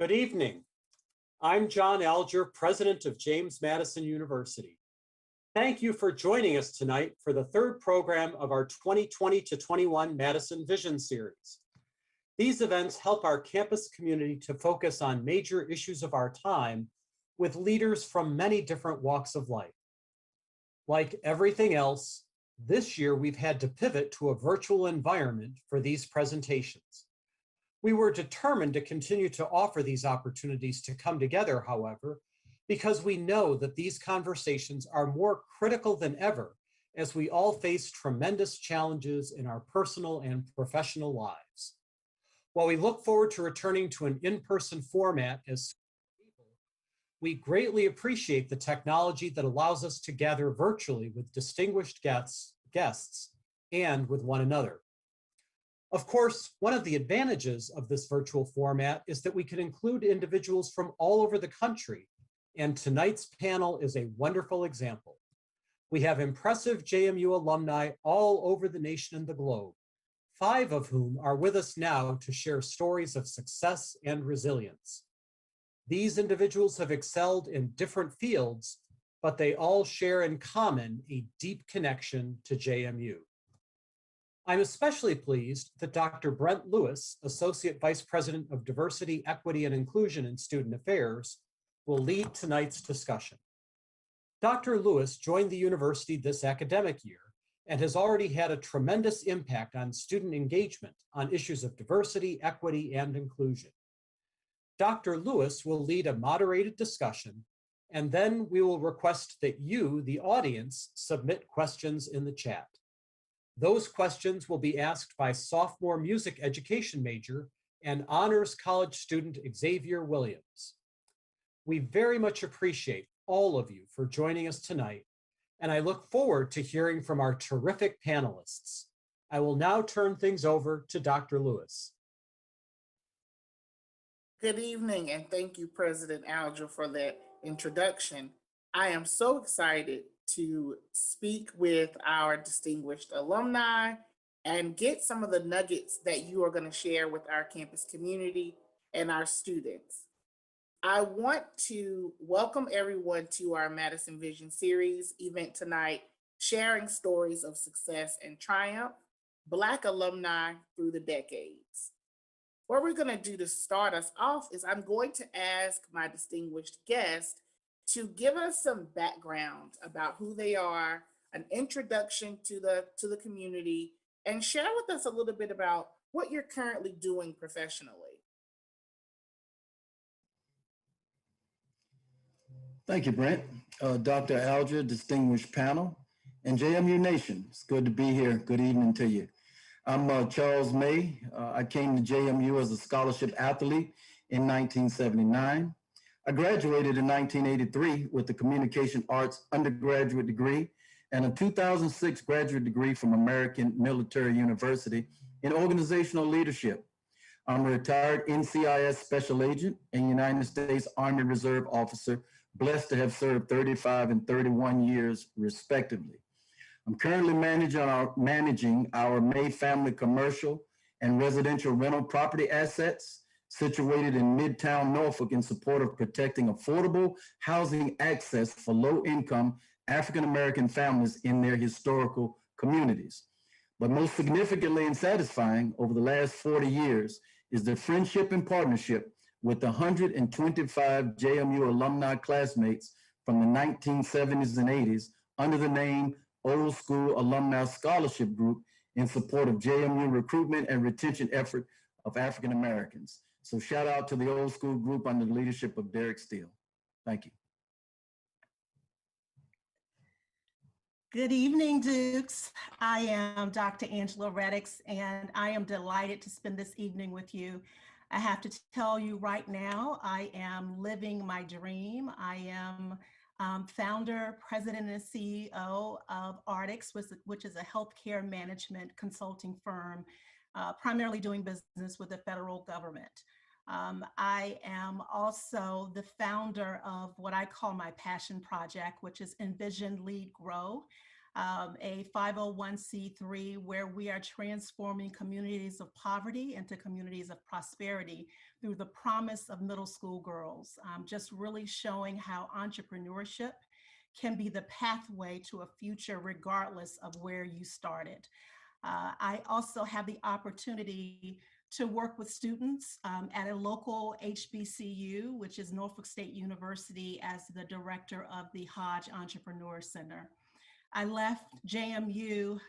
Good evening. I'm John Alger, president of James Madison University. Thank you for joining us tonight for the third program of our 2020 to 21 Madison Vision Series. These events help our campus community to focus on major issues of our time with leaders from many different walks of life. Like everything else, this year we've had to pivot to a virtual environment for these presentations. We were determined to continue to offer these opportunities to come together, however, because we know that these conversations are more critical than ever as we all face tremendous challenges in our personal and professional lives. While we look forward to returning to an in-person format as soon as possible, we greatly appreciate the technology that allows us to gather virtually with distinguished guests and with one another. Of course, one of the advantages of this virtual format is that we can include individuals from all over the country, and tonight's panel is a wonderful example. We have impressive JMU alumni all over the nation and the globe, 5 of whom are with us now to share stories of success and resilience. These individuals have excelled in different fields, but they all share in common a deep connection to JMU. I'm especially pleased that Dr. Brent Lewis, Associate Vice President of Diversity, Equity, and Inclusion in Student Affairs, will lead tonight's discussion. Dr. Lewis joined the university this academic year and has already had a tremendous impact on student engagement on issues of diversity, equity, and inclusion. Dr. Lewis will lead a moderated discussion, and then we will request that you, the audience, submit questions in the chat. Those questions will be asked by sophomore music education major and honors college student Xavier Williams. We very much appreciate all of you for joining us tonight, and I look forward to hearing from our terrific panelists. I will now turn things over to Dr. Lewis. Good evening, and thank you, President Alger, for that introduction. I am so excited to speak with our distinguished alumni and get some of the nuggets that you are going to share with our campus community and our students. I want to welcome everyone to our Madison Vision Series event tonight, sharing stories of success and triumph, Black alumni through the decades. What we're going to do to start us off is I'm going to ask my distinguished guest to give us some background about who they are, an introduction to the community, and share with us a little bit about what you're currently doing professionally. Thank you, Brent. Dr. Alger, distinguished panel, and JMU Nation. It's good to be here. Good evening to you. I'm Charles May. I came to JMU as a scholarship athlete in 1979. I graduated in 1983 with a communication arts undergraduate degree and a 2006 graduate degree from American Military University in organizational leadership. I'm a retired NCIS special agent and United States Army Reserve officer, blessed to have served 35 and 31 years respectively. I'm currently managing our May family commercial and residential rental property assets situated in Midtown Norfolk in support of protecting affordable housing access for low-income African-American families in their historical communities. But most significantly and satisfying over the last 40 years is the friendship and partnership with the 125 JMU alumni classmates from the 1970s and 80s under the name Old School Alumni Scholarship Group in support of JMU recruitment and retention effort of African Americans. So shout out to the Old School group under the leadership of Derek Steele. Thank you. Good evening, Dukes. I am Dr. Angela Reddix, and I am delighted to spend this evening with you. I have to tell you right now, I am living my dream. I am founder, president, and CEO of Reddix, which is a healthcare management consulting firm, primarily doing business with the federal government. I am also the founder of what I call my passion project, which is Envision, Lead, Grow. a 501c3 where we are transforming communities of poverty into communities of prosperity through the promise of middle school girls, just really showing how entrepreneurship can be the pathway to a future regardless of where you started. I also have the opportunity to work with students at a local HBCU, which is Norfolk State University, as the director of the Hodge Entrepreneur Center. I left JMU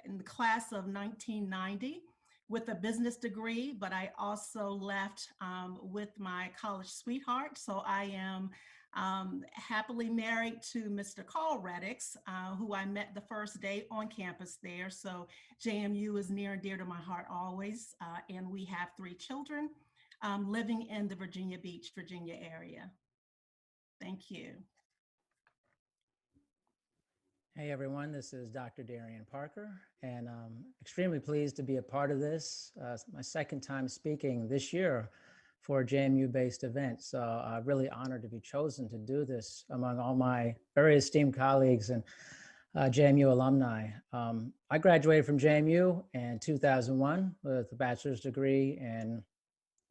in the class of 1990 with a business degree, but I also left with my college sweetheart. So I am happily married to Mr. Carl Reddix, who I met the first day on campus there. So JMU is near and dear to my heart always. And we have 3 children living in the Virginia Beach, Virginia area. Thank you. Hey everyone, this is Dr. Darian Parker, and I'm extremely pleased to be a part of this. It's my second time speaking this year for a JMU-based event, so I'm really honored to be chosen to do this among all my very esteemed colleagues and JMU alumni. I graduated from JMU in 2001 with a bachelor's degree in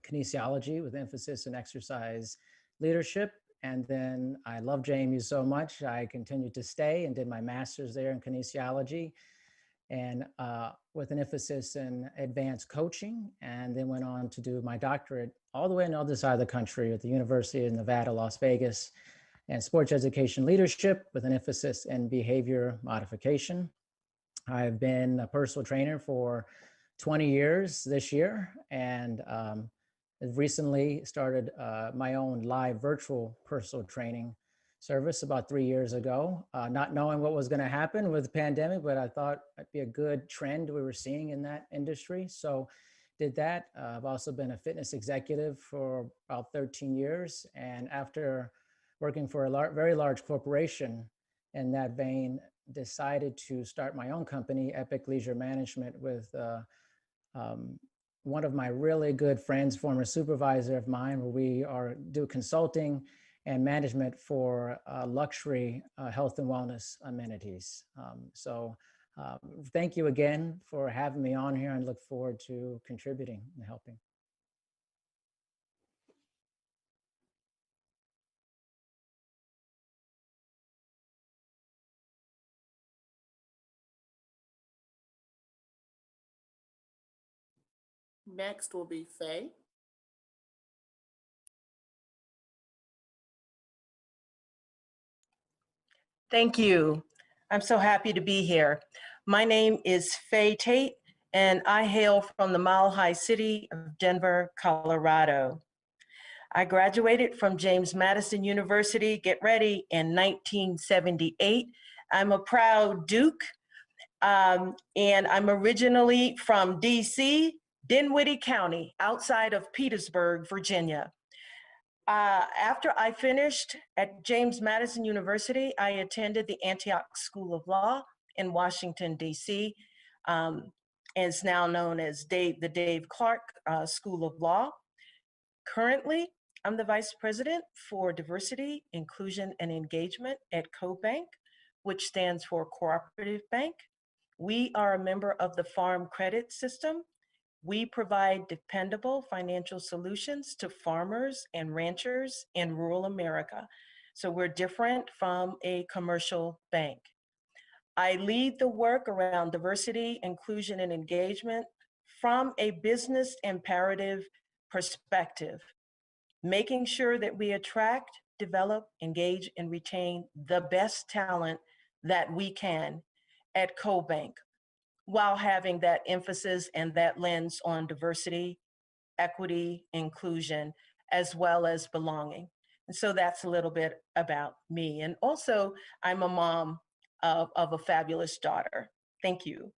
kinesiology with emphasis in exercise leadership. And then I love JMU so much, I continued to stay and did my master's there in kinesiology and with an emphasis in advanced coaching, and then went on to do my doctorate all the way on the other side of the country at the University of Nevada, Las Vegas, and sports education leadership with an emphasis in behavior modification. I've been a personal trainer for 20 years this year, and I've recently started my own live virtual personal training service about 3 years ago, not knowing what was going to happen with the pandemic, but I thought it'd be a good trend we were seeing in that industry. So did that. I've also been a fitness executive for about 13 years. And after working for a very large corporation in that vein, decided to start my own company, Epic Leisure Management, with one of my really good friends, former supervisor of mine, where we do consulting and management for luxury health and wellness amenities. Thank you again for having me on here, and look forward to contributing and helping. Next will be Faye. Thank you. I'm so happy to be here. My name is Faye Tate, and I hail from the Mile High city of Denver, Colorado. I graduated from James Madison University, get ready, in 1978. I'm a proud Duke, and I'm originally from DC, Dinwiddie County, outside of Petersburg, Virginia. After I finished at James Madison University, I attended the Antioch School of Law in Washington, DC. It's now known as the Dave Clark School of Law. Currently, I'm the Vice President for Diversity, Inclusion, and Engagement at CoBank, which stands for Cooperative Bank. We are a member of the Farm Credit System. We provide dependable financial solutions to farmers and ranchers in rural America. So we're different from a commercial bank. I lead the work around diversity, inclusion, and engagement from a business imperative perspective, making sure that we attract, develop, engage, and retain the best talent that we can at CoBank, while having that emphasis and that lens on diversity, equity, inclusion, as well as belonging. And so that's a little bit about me. And also, I'm a mom of a fabulous daughter. Thank you.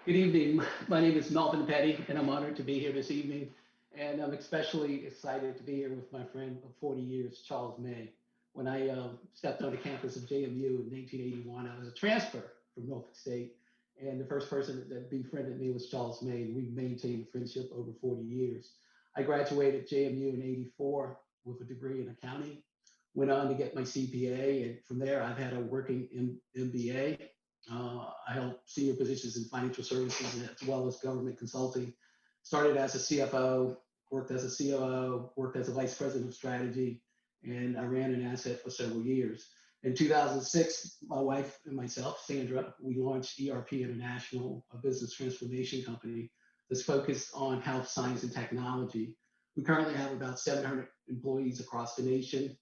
Good evening. My name is Melvin Petty, and I'm honored to be here this evening. And I'm especially excited to be here with my friend of 40 years, Charles May. When I stepped on the campus of JMU in 1981, I was a transfer from Norfolk State. And the first person that befriended me was Charles May, and we've maintained a friendship over 40 years. I graduated JMU in '84 with a degree in accounting. went on to get my CPA, and from there I've had a working MBA. I held senior positions in financial services as well as government consulting. Started as a CFO, worked as a COO, worked as a vice president of strategy, and I ran an asset for several years. In 2006, my wife and myself, Sandra, we launched ERP International, a business transformation company that's focused on health, science, and technology. We currently have about 700 employees across the nation,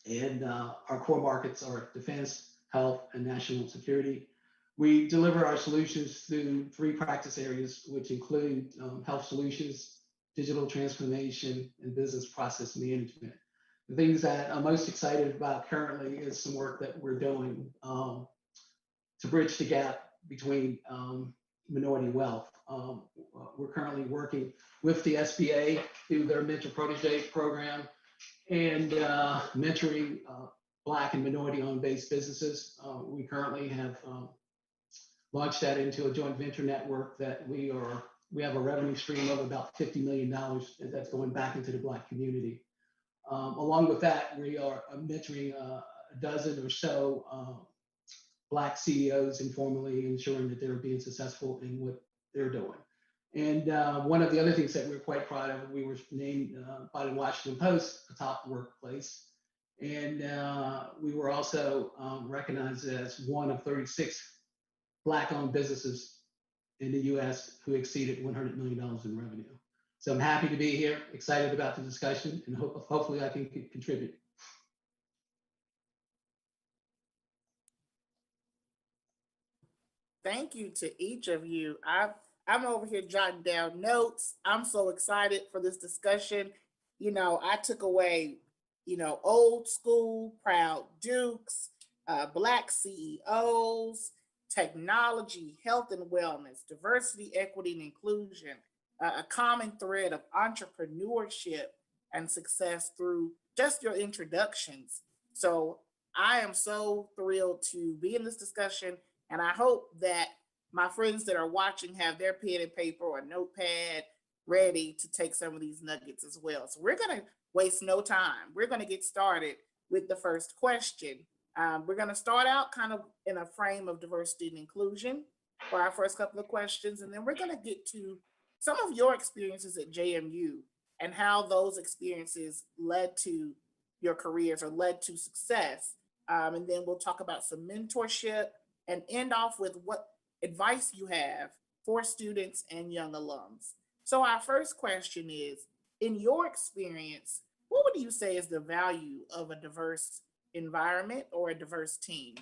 and our core markets are defense, health, and national security. We deliver our solutions through 3 practice areas, which include health solutions, digital transformation, and business process management. The things that I'm most excited about currently is some work that we're doing to bridge the gap between minority wealth. We're currently working with the SBA through their Mentor Protege program and mentoring Black and minority-owned based businesses. We currently have launched that into a joint venture network that we have a revenue stream of about $50 million that's going back into the Black community. Along with that, we are mentoring a dozen or so Black CEOs informally, ensuring that they're being successful in what they're doing. And one of the other things that we're quite proud of, we were named by the Washington Post a top workplace. And we were also recognized as one of 36 Black-owned businesses in the US who exceeded $100 million in revenue. So I'm happy to be here, excited about the discussion, and hopefully I can contribute. Thank you to each of you. I'm over here jotting down notes. I'm so excited for this discussion. You know, I took away, you know, old school, proud Dukes, Black CEOs, technology, health and wellness, diversity, equity, and inclusion, a common thread of entrepreneurship and success through just your introductions. So I am so thrilled to be in this discussion, and I hope that my friends that are watching have their pen and paper or notepad ready to take some of these nuggets as well. So we're going to waste no time. We're going to get started with the first question. We're going to start out kind of in a frame of diversity and inclusion for our first couple of questions, and then we're going to get to some of your experiences at JMU and how those experiences led to your careers or led to success. And then we'll talk about some mentorship and end off with what advice you have for students and young alums. So our first question is, in your experience, what would you say is the value of a diverse environment or a diverse team?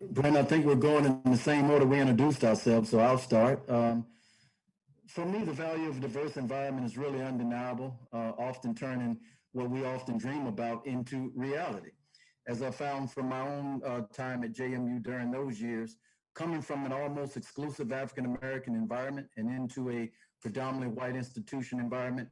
Brent, I think we're going in the same order we introduced ourselves, so I'll start. For me, the value of a diverse environment is really undeniable, often turning what we often dream about into reality. As I found from my own time at JMU during those years, coming from an almost exclusive African-American environment and into a predominantly white institution environment,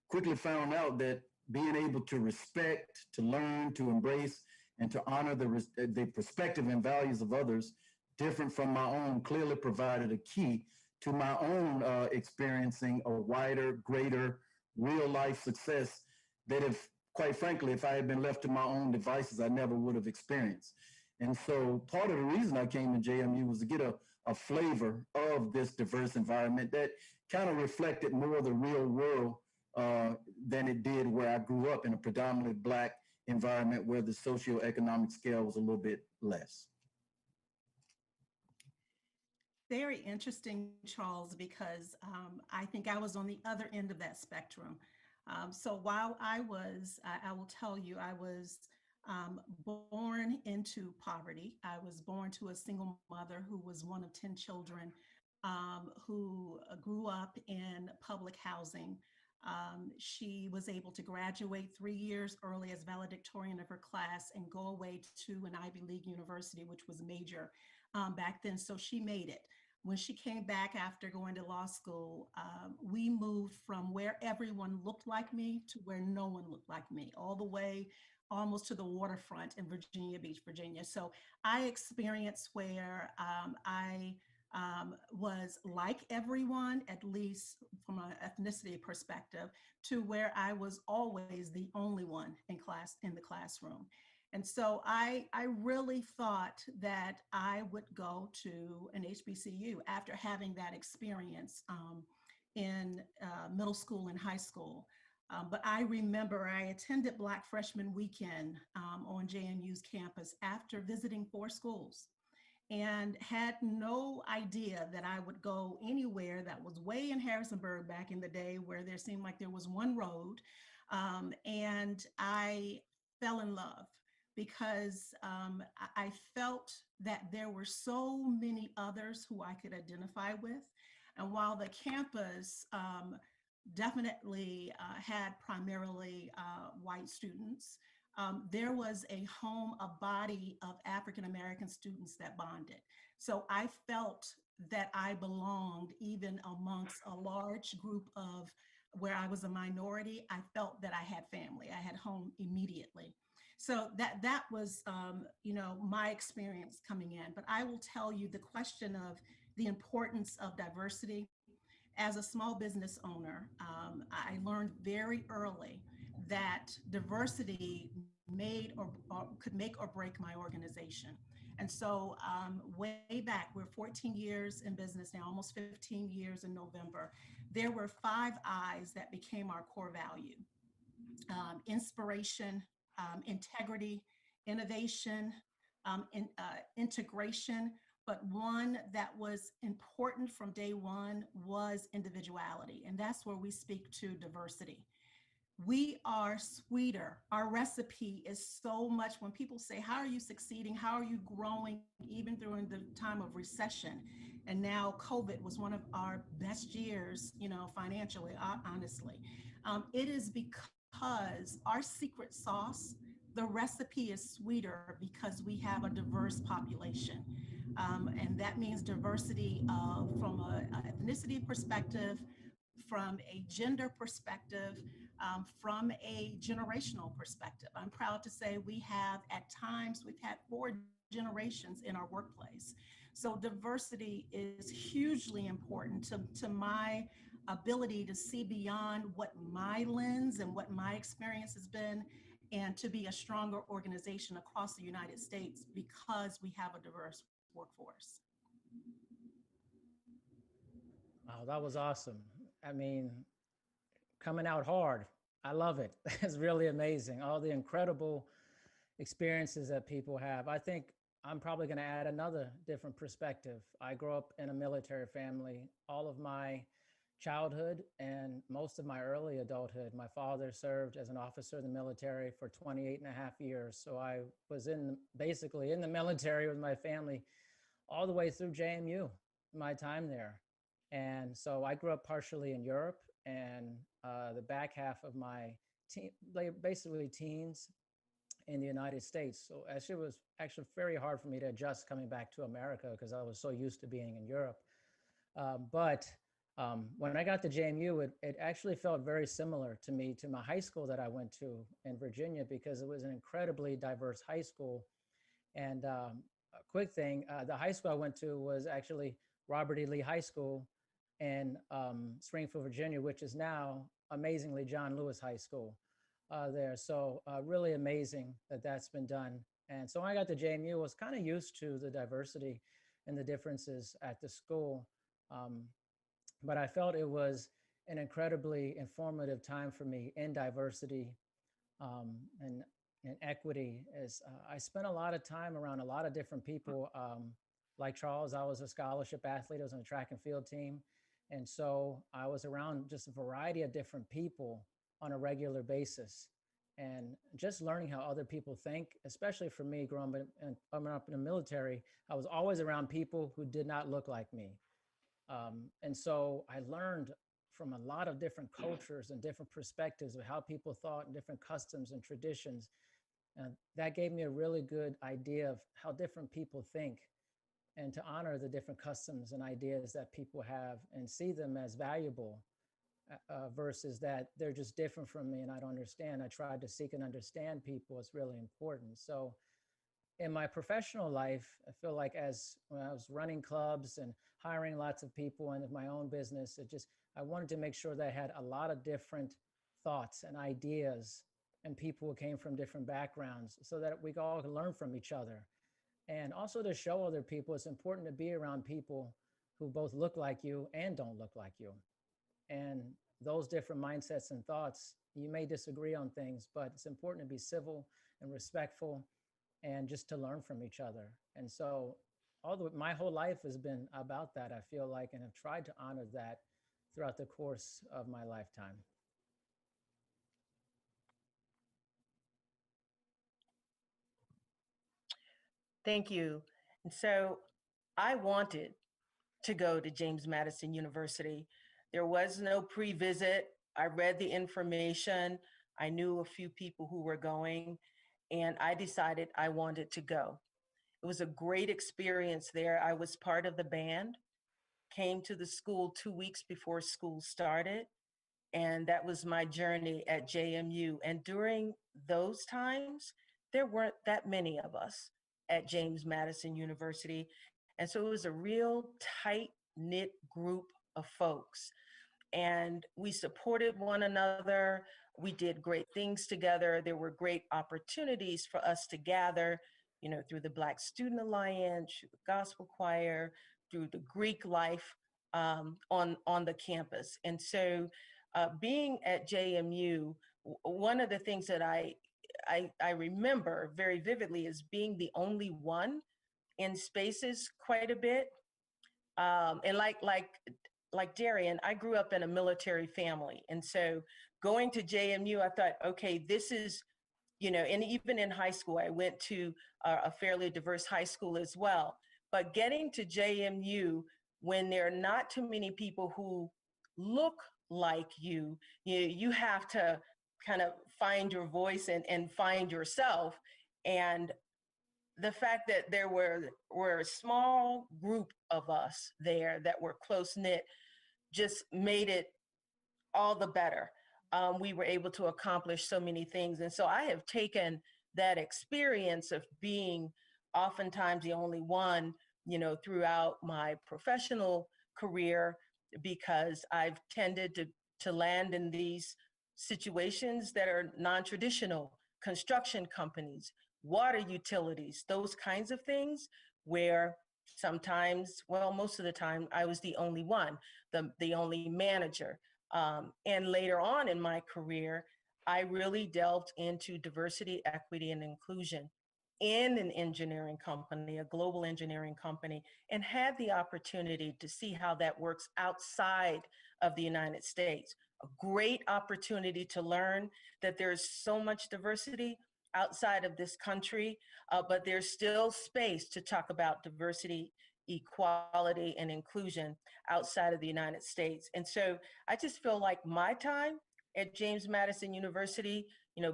quickly found out that being able to respect, to learn, to embrace, and to honor the perspective and values of others different from my own clearly provided a key to my own experiencing a wider, greater, real-life success that if, quite frankly, if I had been left to my own devices, I never would have experienced. And so part of the reason I came to JMU was to get a flavor of this diverse environment that kind of reflected more of the real world than it did where I grew up in a predominantly Black environment where the socioeconomic scale was a little bit less. Very interesting, Charles, because I think I was on the other end of that spectrum. So while I will tell you, I was born into poverty. I was born to a single mother who was one of 10 children, who grew up in public housing. She was able to graduate 3 years early as valedictorian of her class and go away to an Ivy League university, which was major back then. So she made it. When she came back after going to law school, we moved from where everyone looked like me to where no one looked like me, all the way almost to the waterfront in Virginia Beach, Virginia. So I experienced where I was like everyone, at least from an ethnicity perspective, to where I was always the only one in class, in the classroom. And so I really thought that I would go to an HBCU after having that experience in middle school and high school. But I remember I attended Black Freshman Weekend on JMU's campus after visiting 4 schools, and had no idea that I would go anywhere that was way in Harrisonburg back in the day, where there seemed like there was one road. And I fell in love because I felt that there were so many others who I could identify with. And while the campus definitely had primarily white students, there was a home, a body of African-American students that bonded. So I felt that I belonged even amongst a large group of where I was a minority. I felt that I had family, I had home immediately. So that was, my experience coming in. But I will tell you the question of the importance of diversity. As a small business owner, I learned very early that diversity could make or break my organization. And so way back, we're 14 years in business now, almost 15 years in November. There were 5 I's that became our core value: inspiration, integrity, innovation, integration. But one that was important from day one was individuality. And that's where we speak to diversity. We are sweeter. Our recipe is so much. When people say, how are you succeeding? How are you growing? Even during the time of recession. And now COVID was one of our best years, financially, honestly. It is because our secret sauce, the recipe is sweeter because we have a diverse population. And that means diversity from an ethnicity perspective, from a gender perspective, from a generational perspective. I'm proud to say we've had 4 generations in our workplace. So diversity is hugely important to my ability to see beyond what my lens and what my experience has been, and to be a stronger organization across the United States because we have a diverse workforce. Wow, that was awesome. I mean, coming out hard. I love it. It's really amazing. All the incredible experiences that people have. I think I'm probably going to add another different perspective. I grew up in a military family. All of my childhood and most of my early adulthood, my father served as an officer in the military for 28 and a half years. So I was basically in the military with my family all the way through JMU, my time there. And so I grew up partially in Europe, and the back half of my basically teens in the United States. So it was actually very hard for me to adjust coming back to America because I was so used to being in Europe. But when I got to JMU, it actually felt very similar to my high school that I went to in Virginia, because it was an incredibly diverse high school. And a quick thing, the high school I went to was actually Robert E. Lee High School in Springfield, Virginia, which is now amazingly John Lewis High School there. So really amazing that that's been done. And so when I got to JMU, I was kind of used to the diversity and the differences at the school. But I felt it was an incredibly informative time for me in diversity and equity. I spent a lot of time around a lot of different people. Like Charles, I was a scholarship athlete. I was on the track and field team. And so I was around just a variety of different people on a regular basis. And just learning how other people think, especially for me growing up in the military, I was always around people who did not look like me. And so I learned from a lot of different cultures and different perspectives of how people thought and different customs and traditions. And that gave me a really good idea of how different people think, and to honor the different customs and ideas that people have and see them as valuable versus that they're just different from me and I don't understand. I tried to seek and understand people. It's really important. So in my professional life, I feel like when I was running clubs and hiring lots of people and my own business, I wanted to make sure that I had a lot of different thoughts and ideas and people who came from different backgrounds so that we all can learn from each other. And also to show other people, it's important to be around people who both look like you and don't look like you. And those different mindsets and thoughts, you may disagree on things, but it's important to be civil and respectful and just to learn from each other. And so my whole life has been about that, I feel like, and have tried to honor that throughout the course of my lifetime. Thank you. And so I wanted to go to James Madison University. There was no pre-visit. I read the information. I knew a few people who were going, and I decided I wanted to go. It was a great experience there. I was part of the band, came to the school 2 weeks before school started, and that was my journey at JMU. And during those times, there weren't that many of us at James Madison University. And so it was a real tight-knit group of folks. And we supported one another. We did great things together. There were great opportunities for us to gather, through the Black Student Alliance, through the gospel choir, through the Greek life on the campus. And so being at JMU, one of the things that I remember very vividly is being the only one in spaces quite a bit. And like Darian, I grew up in a military family. And so going to JMU, I thought, okay, this is, and even in high school, I went to a fairly diverse high school as well. But getting to JMU when there are not too many people who look like you have to kind of find your voice and find yourself. And the fact that there were a small group of us there that were close knit just made it all the better. We were able to accomplish so many things. And so I have taken that experience of being oftentimes the only one, throughout my professional career, because I've tended to land in these situations that are non-traditional: construction companies, water utilities, those kinds of things, where sometimes, well, most of the time, I was the only one, the only manager. And later on in my career, I really delved into diversity, equity, and inclusion in an engineering company, a global engineering company, and had the opportunity to see how that works outside of the United States. A great opportunity to learn that there's so much diversity outside of this country, but there's still space to talk about diversity, equality, and inclusion outside of the United States. And so I just feel like my time at James Madison University,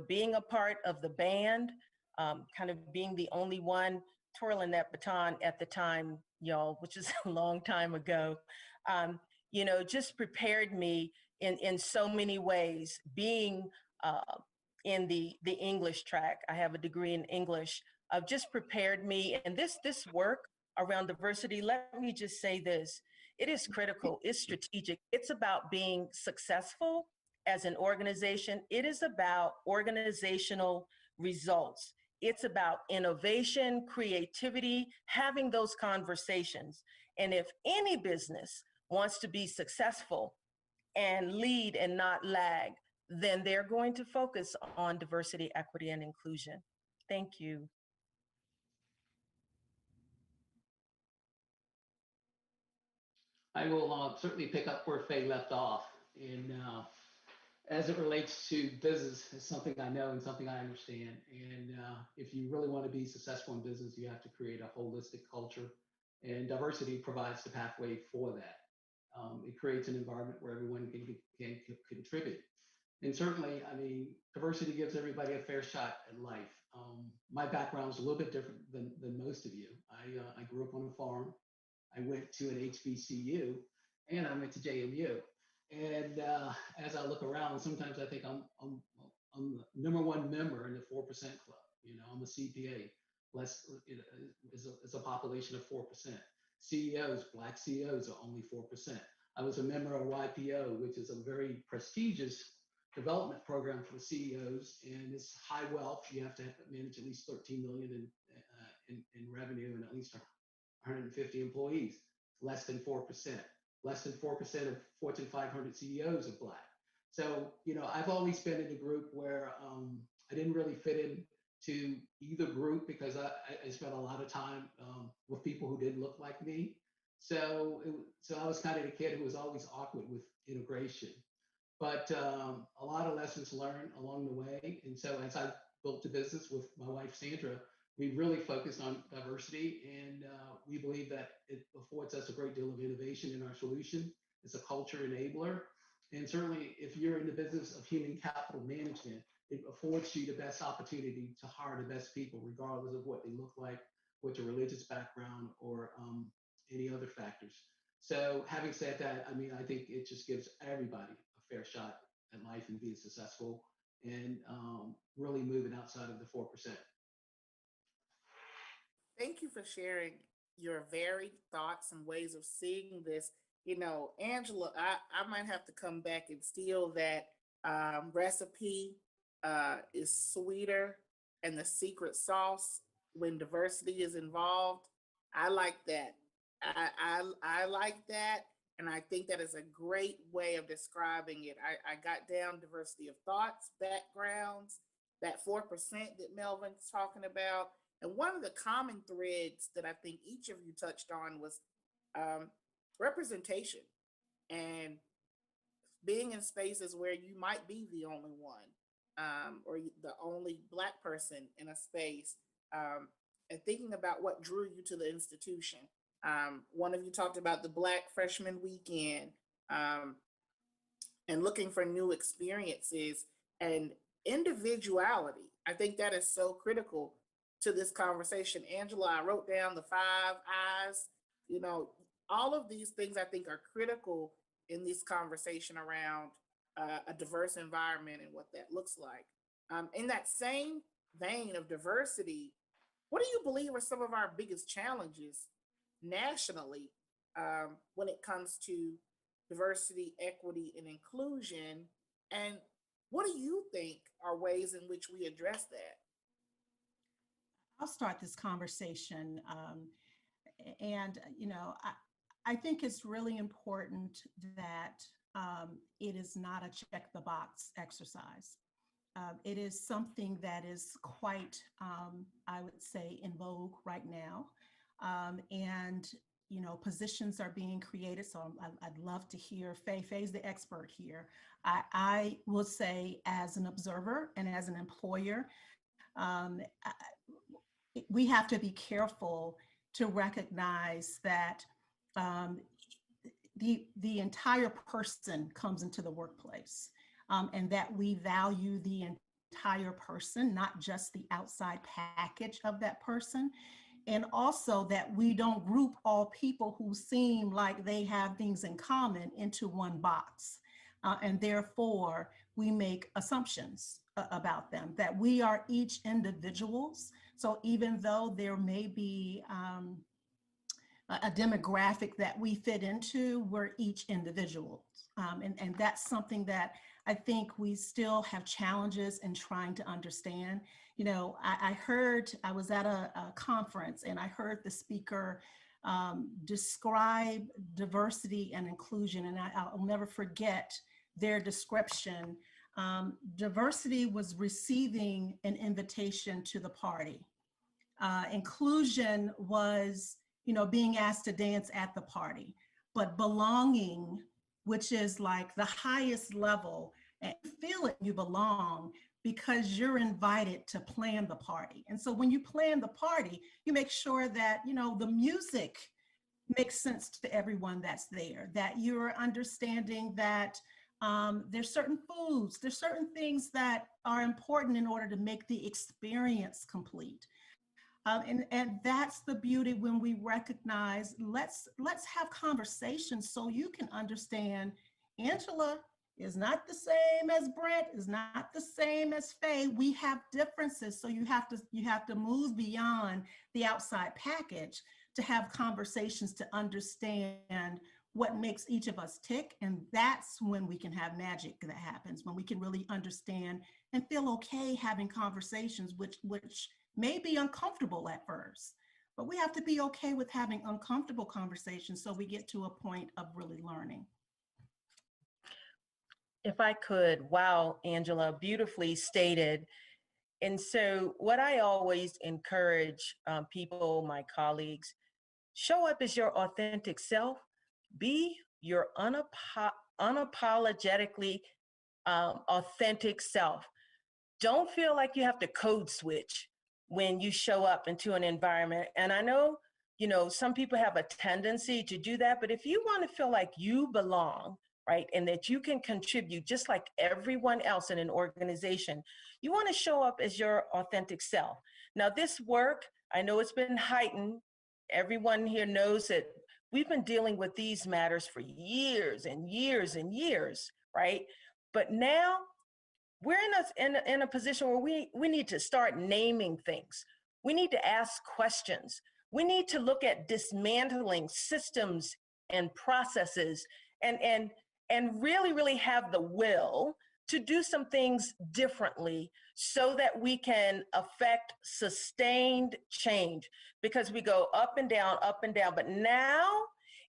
being a part of the band, kind of being the only one twirling that baton at the time, y'all, which is a long time ago, just prepared me in so many ways. Being in the English track, I have a degree in English, just prepared me. And this work around diversity, let me just say this: it is critical, it's strategic, it's about being successful as an organization. It is about organizational results. It's about innovation, creativity, having those conversations. And if any business wants to be successful and lead and not lag, then they're going to focus on diversity, equity, and inclusion. Thank you. I will certainly pick up where Faye left off. And as it relates to business, it's something I know and something I understand. And if you really want to be successful in business, you have to create a holistic culture. And diversity provides the pathway for that. It creates an environment where everyone can contribute. And certainly, I mean, diversity gives everybody a fair shot at life. My background is a little bit different than most of you. I grew up on a farm. I went to an HBCU, and I went to JMU. And as I look around, sometimes I think I'm the #1 member in the 4% club. I'm a CPA. less is a population of 4%. CEOs, Black CEOs are only 4%. I was a member of YPO, which is a very prestigious development program for CEOs, and it's high wealth. You have to manage at least 13 million in revenue and at least 150 employees. Less than 4%. Less than 4% of Fortune 500 CEOs are Black. So, I've always been in a group where I didn't really fit into either group because I spent a lot of time with people who didn't look like me. So I was kind of the kid who was always awkward with integration. But a lot of lessons learned along the way. And so as I built the business with my wife, Sandra, we really focused on diversity, and we believe that it affords us a great deal of innovation in our solution. It's a culture enabler. And certainly if you're in the business of human capital management, it affords you the best opportunity to hire the best people, regardless of what they look like, what their religious background, or any other factors. So having said that, I think it just gives everybody a fair shot at life and being successful and really moving outside of the 4%. Thank you for sharing your varied thoughts and ways of seeing this. Angela, I might have to come back and steal that recipe is sweeter and the secret sauce when diversity is involved. I like that. I like that. And I think that is a great way of describing it. I got down diversity of thoughts, backgrounds, that 4% that Melvin's talking about. And one of the common threads that I think each of you touched on was representation and being in spaces where you might be the only one or the only Black person in a space, and thinking about what drew you to the institution. One of you talked about the Black Freshman Weekend and looking for new experiences and individuality. I think that is so critical to this conversation. Angela, I wrote down the 5 I's. All of these things I think are critical in this conversation around a diverse environment and what that looks like. In that same vein of diversity, what do you believe are some of our biggest challenges nationally when it comes to diversity, equity, and inclusion? And what do you think are ways in which we address that? I'll start this conversation. I think it's really important that it is not a check the box exercise. It is something that is quite, I would say, in vogue right now. Positions are being created. So I'd love to hear Faye's the expert here. I will say, as an observer and as an employer, we have to be careful to recognize that the entire person comes into the workplace, and that we value the entire person, not just the outside package of that person. And also that we don't group all people who seem like they have things in common into one box. And therefore, we make assumptions about them, that we are each individuals. So even though there may be a demographic that we fit into, we're each individuals. And that's something that I think we still have challenges in trying to understand. I was at a conference and I heard the speaker describe diversity and inclusion, and I'll never forget their description. Diversity was receiving an invitation to the party. Inclusion was, being asked to dance at the party. But belonging, which is like the highest level, and feeling you belong because you're invited to plan the party. And so when you plan the party, you make sure that, the music makes sense to everyone that's there, that you're understanding that there's certain foods, there's certain things that are important in order to make the experience complete. And that's the beauty when we recognize, let's have conversations so you can understand, Angela is not the same as Brent, is not the same as Faye. We have differences. So you have to move beyond the outside package to have conversations to understand what makes each of us tick. And that's when we can have magic that happens, when we can really understand and feel okay having conversations, which may be uncomfortable at first. But we have to be okay with having uncomfortable conversations so we get to a point of really learning. If I could, wow, Angela, beautifully stated. And so what I always encourage people, my colleagues, show up as your authentic self, be your unapologetically authentic self. Don't feel like you have to code switch when you show up into an environment. And I know, some people have a tendency to do that, but if you want to feel like you belong, right, and that you can contribute just like everyone else in an organization, you want to show up as your authentic self. Now, this work, I know it's been heightened. Everyone here knows that we've been dealing with these matters for years and years and years, right? But now we're in a position where we need to start naming things. We need to ask questions. We need to look at dismantling systems and processes and really, really have the will to do some things differently so that we can affect sustained change, because we go up and down, but now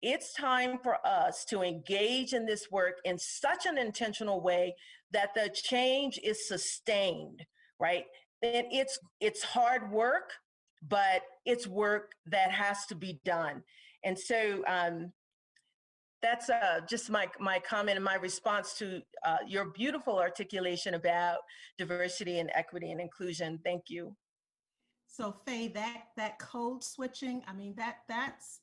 it's time for us to engage in this work in such an intentional way that the change is sustained, right? And it's hard work, but it's work that has to be done. And so that's just my comment and my response to your beautiful articulation about diversity and equity and inclusion. Thank you. So Faye, that code switching, I mean, that's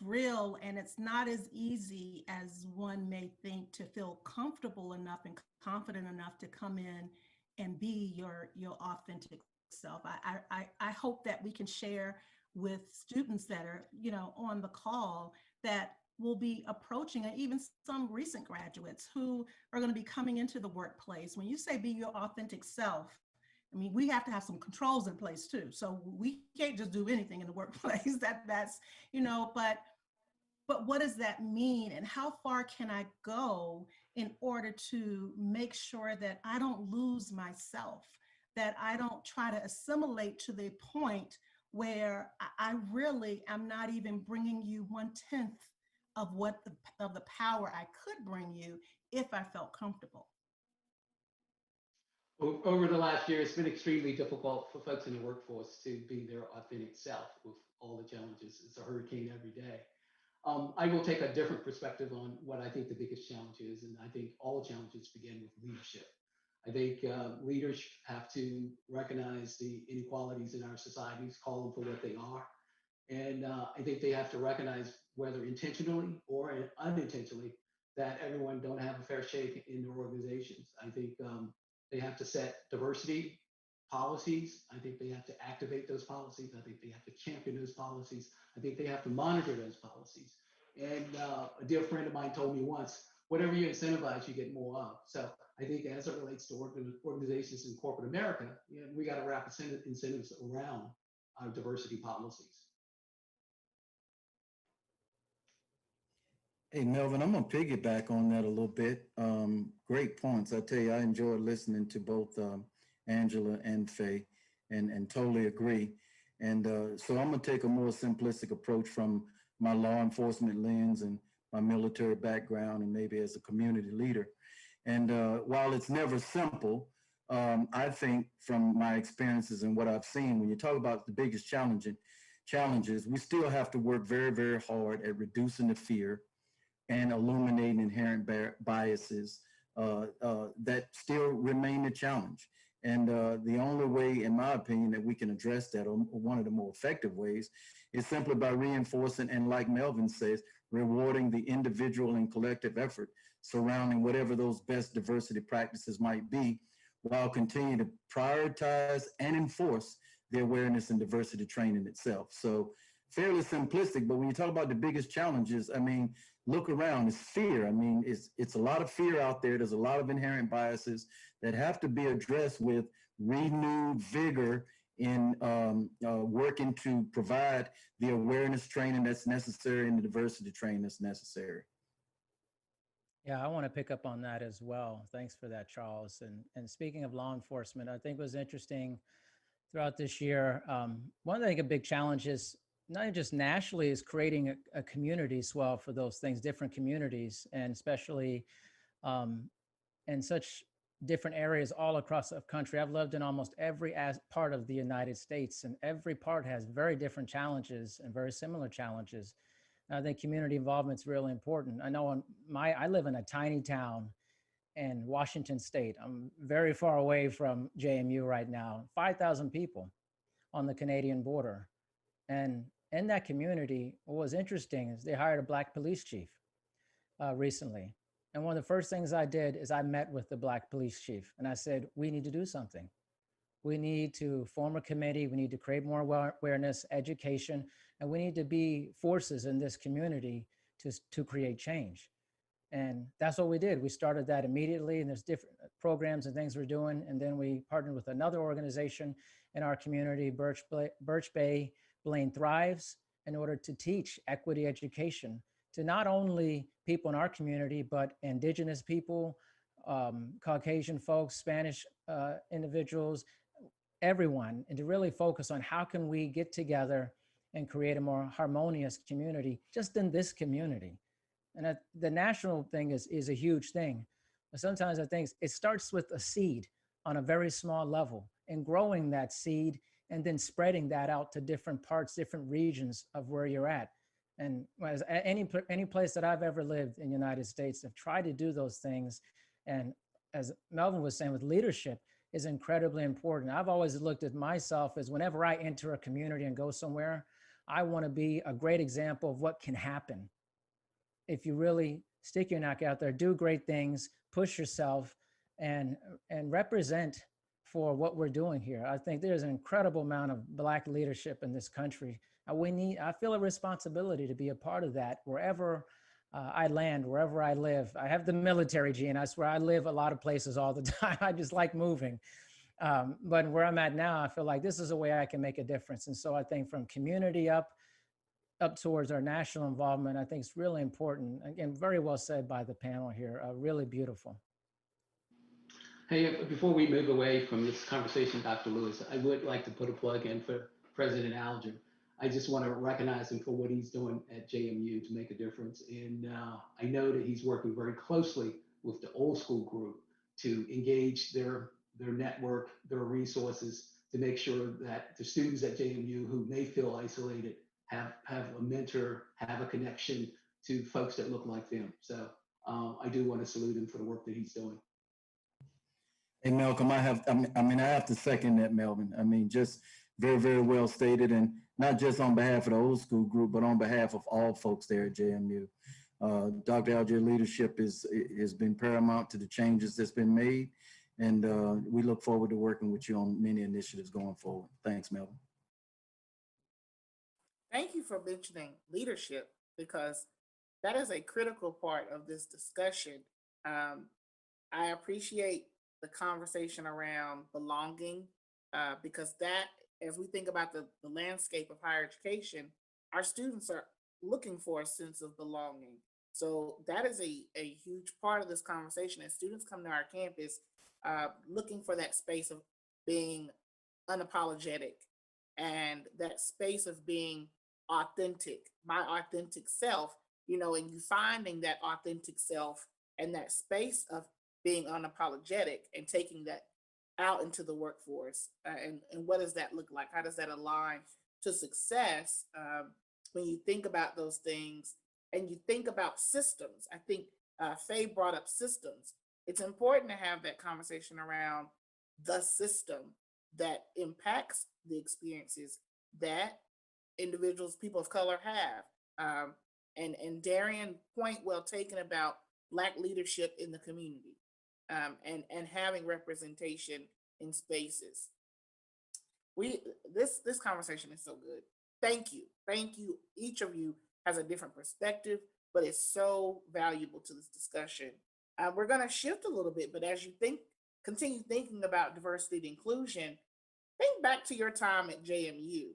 real, and it's not as easy as one may think to feel comfortable enough and confident enough to come in and be your authentic self. I hope that we can share with students that are, on the call, that will be approaching, and even some recent graduates who are going to be coming into the workplace. When you say be your authentic self, I mean, we have to have some controls in place too. So we can't just do anything in the workplace. That's, but what does that mean? And how far can I go in order to make sure that I don't lose myself, that I don't try to assimilate to the point where I really am not even bringing you 1/10 of the power I could bring you if I felt comfortable. Over the last year, it's been extremely difficult for folks in the workforce to be their authentic self with all the challenges. It's a hurricane every day. I will take a different perspective on what I think the biggest challenge is, and I think all challenges begin with leadership. I think leaders have to recognize the inequalities in our societies, call them for what they are. And I think they have to recognize, whether intentionally or unintentionally, that everyone don't have a fair shake in their organizations. I think they have to set diversity policies. I think they have to activate those policies. I think they have to champion those policies. I think they have to monitor those policies. And a dear friend of mine told me once, whatever you incentivize, you get more of. So I think as it relates to organizations in corporate America, we got to wrap incentives around our diversity policies. Hey, Melvin, I'm going to piggyback on that a little bit. Great points. I tell you, I enjoyed listening to both Angela and Faye, and totally agree. And so I'm going to take a more simplistic approach from my law enforcement lens and my military background, and maybe as a community leader. And while it's never simple, I think from my experiences and what I've seen, when you talk about the biggest challenges, we still have to work very, very hard at reducing the fear and illuminating inherent biases that still remain a challenge. And the only way, in my opinion, that we can address that, or one of the more effective ways, is simply by reinforcing, and like Melvin says, rewarding the individual and collective effort surrounding whatever those best diversity practices might be, while continuing to prioritize and enforce the awareness and diversity training itself. So fairly simplistic, but when you talk about the biggest challenges, I mean, look around, it's fear. I mean, it's a lot of fear out there. There's a lot of inherent biases that have to be addressed with renewed vigor in working to provide the awareness training that's necessary and the diversity training that's necessary. Yeah, I want to pick up on that as well. Thanks for that, Charles. And speaking of law enforcement, I think it was interesting throughout this year. One of the big challenges, not just nationally, is creating a community swell for those things, different communities, and especially in such different areas all across the country. I've lived in almost every part of the United States, and every part has very different challenges and very similar challenges. I think community involvement is really important. I know I live in a tiny town in Washington State. I'm very far away from JMU right now, 5,000 people on the Canadian border. And in that community, what was interesting is they hired a Black police chief recently. And one of the first things I did is I met with the Black police chief and I said, we need to do something. We need to form a committee. We need to create more awareness, education, and we need to be forces in this community to create change. And that's what we did. We started that immediately, and there's different programs and things we're doing. And then we partnered with another organization in our community, Birch Bay Blaine Thrives, in order to teach equity education to not only people in our community, but Indigenous people, Caucasian folks, Spanish individuals, everyone, and to really focus on how can we get together and create a more harmonious community just in this community. And the national thing is a huge thing. But sometimes I think it starts with a seed on a very small level and growing that seed and then spreading that out to different parts, different regions of where you're at. And as any place that I've ever lived in the United States, I've tried to do those things. And as Melvin was saying, with leadership is incredibly important. I've always looked at myself as whenever I enter a community and go somewhere, I want to be a great example of what can happen if you really stick your neck out there, do great things, push yourself, and represent for what we're doing here. I think there's an incredible amount of Black leadership in this country. I feel a responsibility to be a part of that wherever I land, wherever I live. I have the military gene. I swear I live a lot of places all the time. I just like moving. But where I'm at now, I feel like this is a way I can make a difference. And so I think from community up towards our national involvement, I think it's really important. Again, very well said by the panel here, really beautiful. Hey, before we move away from this conversation, Dr. Lewis, I would like to put a plug in for President Alger. I just want to recognize him for what he's doing at JMU to make a difference. And I know that he's working very closely with the old school group to engage their network, their resources, to make sure that the students at JMU who may feel isolated have a mentor, have a connection to folks that look like them. So I do want to salute him for the work that he's doing. Hey, Malcolm, I have to second that, Melvin. I mean, just very, very well stated, and not just on behalf of the old school group, but on behalf of all folks there at JMU. Dr. Alger leadership has been paramount to the changes that's been made, and we look forward to working with you on many initiatives going forward. Thanks, Melvin. Thank you for mentioning leadership, because that is a critical part of this discussion. I appreciate the conversation around belonging, because that, as we think about the landscape of higher education, our students are looking for a sense of belonging. So that is a huge part of this conversation. As students come to our campus looking for that space of being unapologetic and that space of being authentic, my authentic self, and you finding that authentic self and that space of being unapologetic and taking that out into the workforce. And what does that look like? How does that align to success when you think about those things and you think about systems? I think Faye brought up systems. It's important to have that conversation around the system that impacts the experiences that individuals, people of color have. And Darian, point well taken about Black leadership in the community. And having representation in spaces. This conversation is so good. Thank you. Thank you. Each of you has a different perspective, but it's so valuable to this discussion. We're going to shift a little bit, but as you continue thinking about diversity and inclusion, think back to your time at JMU.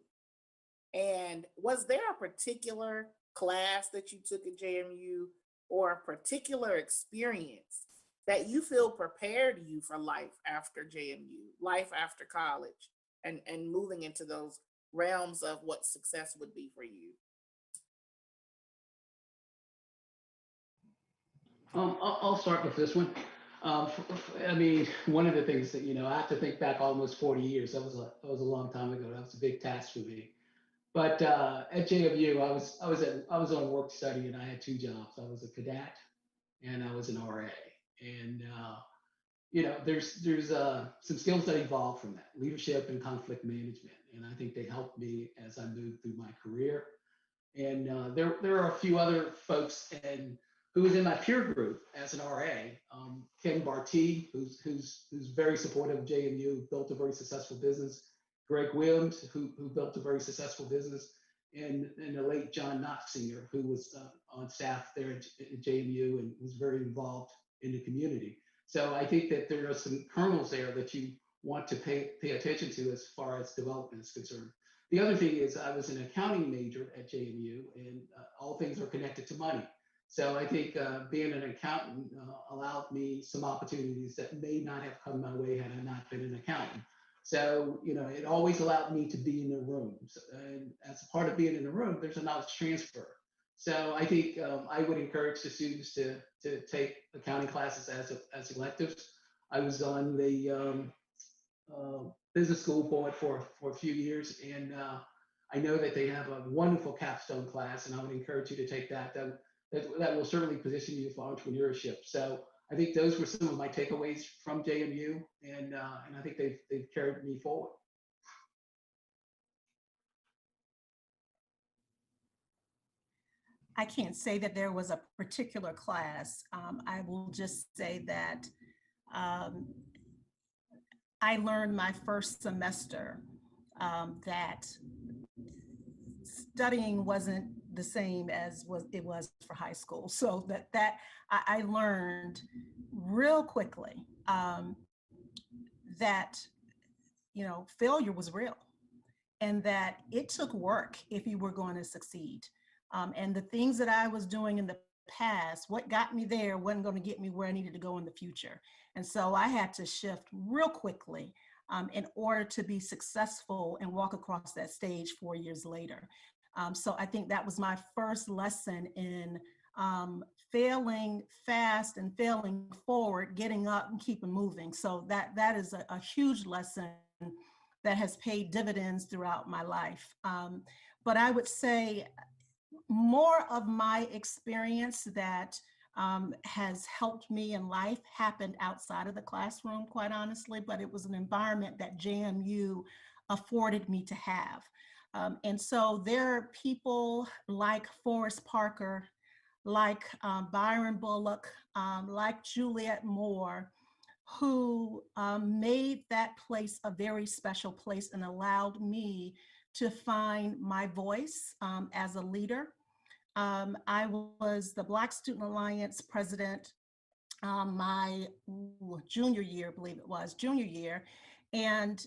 And was there a particular class that you took at JMU or a particular experience that you feel prepared you for life after JMU, life after college, and moving into those realms of what success would be for you? I'll start with this one. I mean, one of the things that, I have to think back almost 40 years. That was a long time ago. That was a big task for me. But at JMU, I was on work study, and I had two jobs. I was a cadet and I was an RA. And there's some skills that evolved from that: leadership and conflict management. And I think they helped me as I moved through my career. And there are a few other folks who was in my peer group as an RA. Ken Barty, who's very supportive of JMU, built a very successful business. Greg Williams, who built a very successful business, and the late John Knox Sr., who was on staff there at JMU and was very involved in the community. So I think that there are some kernels there that you want to pay attention to as far as development is concerned. The other thing is I was an accounting major at JMU, and all things are connected to money. So I think being an accountant allowed me some opportunities that may not have come my way had I not been an accountant. So, it always allowed me to be in the room. And as a part of being in the room, there's a knowledge transfer. So I think I would encourage the students to take accounting classes as electives. I was on the business school board for a few years, and I know that they have a wonderful capstone class, and I would encourage you to take that. That will certainly position you for entrepreneurship. So I think those were some of my takeaways from JMU, and I think they've carried me forward. I can't say that there was a particular class. I will just say that I learned my first semester that studying wasn't the same as it was for high school. So that I learned real quickly that failure was real, and that it took work if you were going to succeed. And the things that I was doing in the past, what got me there wasn't going to get me where I needed to go in the future. And so I had to shift real quickly in order to be successful and walk across that stage 4 years later. So I think that was my first lesson in failing fast and failing forward, getting up and keeping moving. So that is a huge lesson that has paid dividends throughout my life. But I would say more of my experience that has helped me in life happened outside of the classroom, quite honestly, but it was an environment that JMU afforded me to have. And so there are people like Forrest Parker, like Byron Bullock, like Juliet Moore, who made that place a very special place and allowed me to find my voice as a leader. I was the Black Student Alliance president my junior year, I believe it was, junior year. And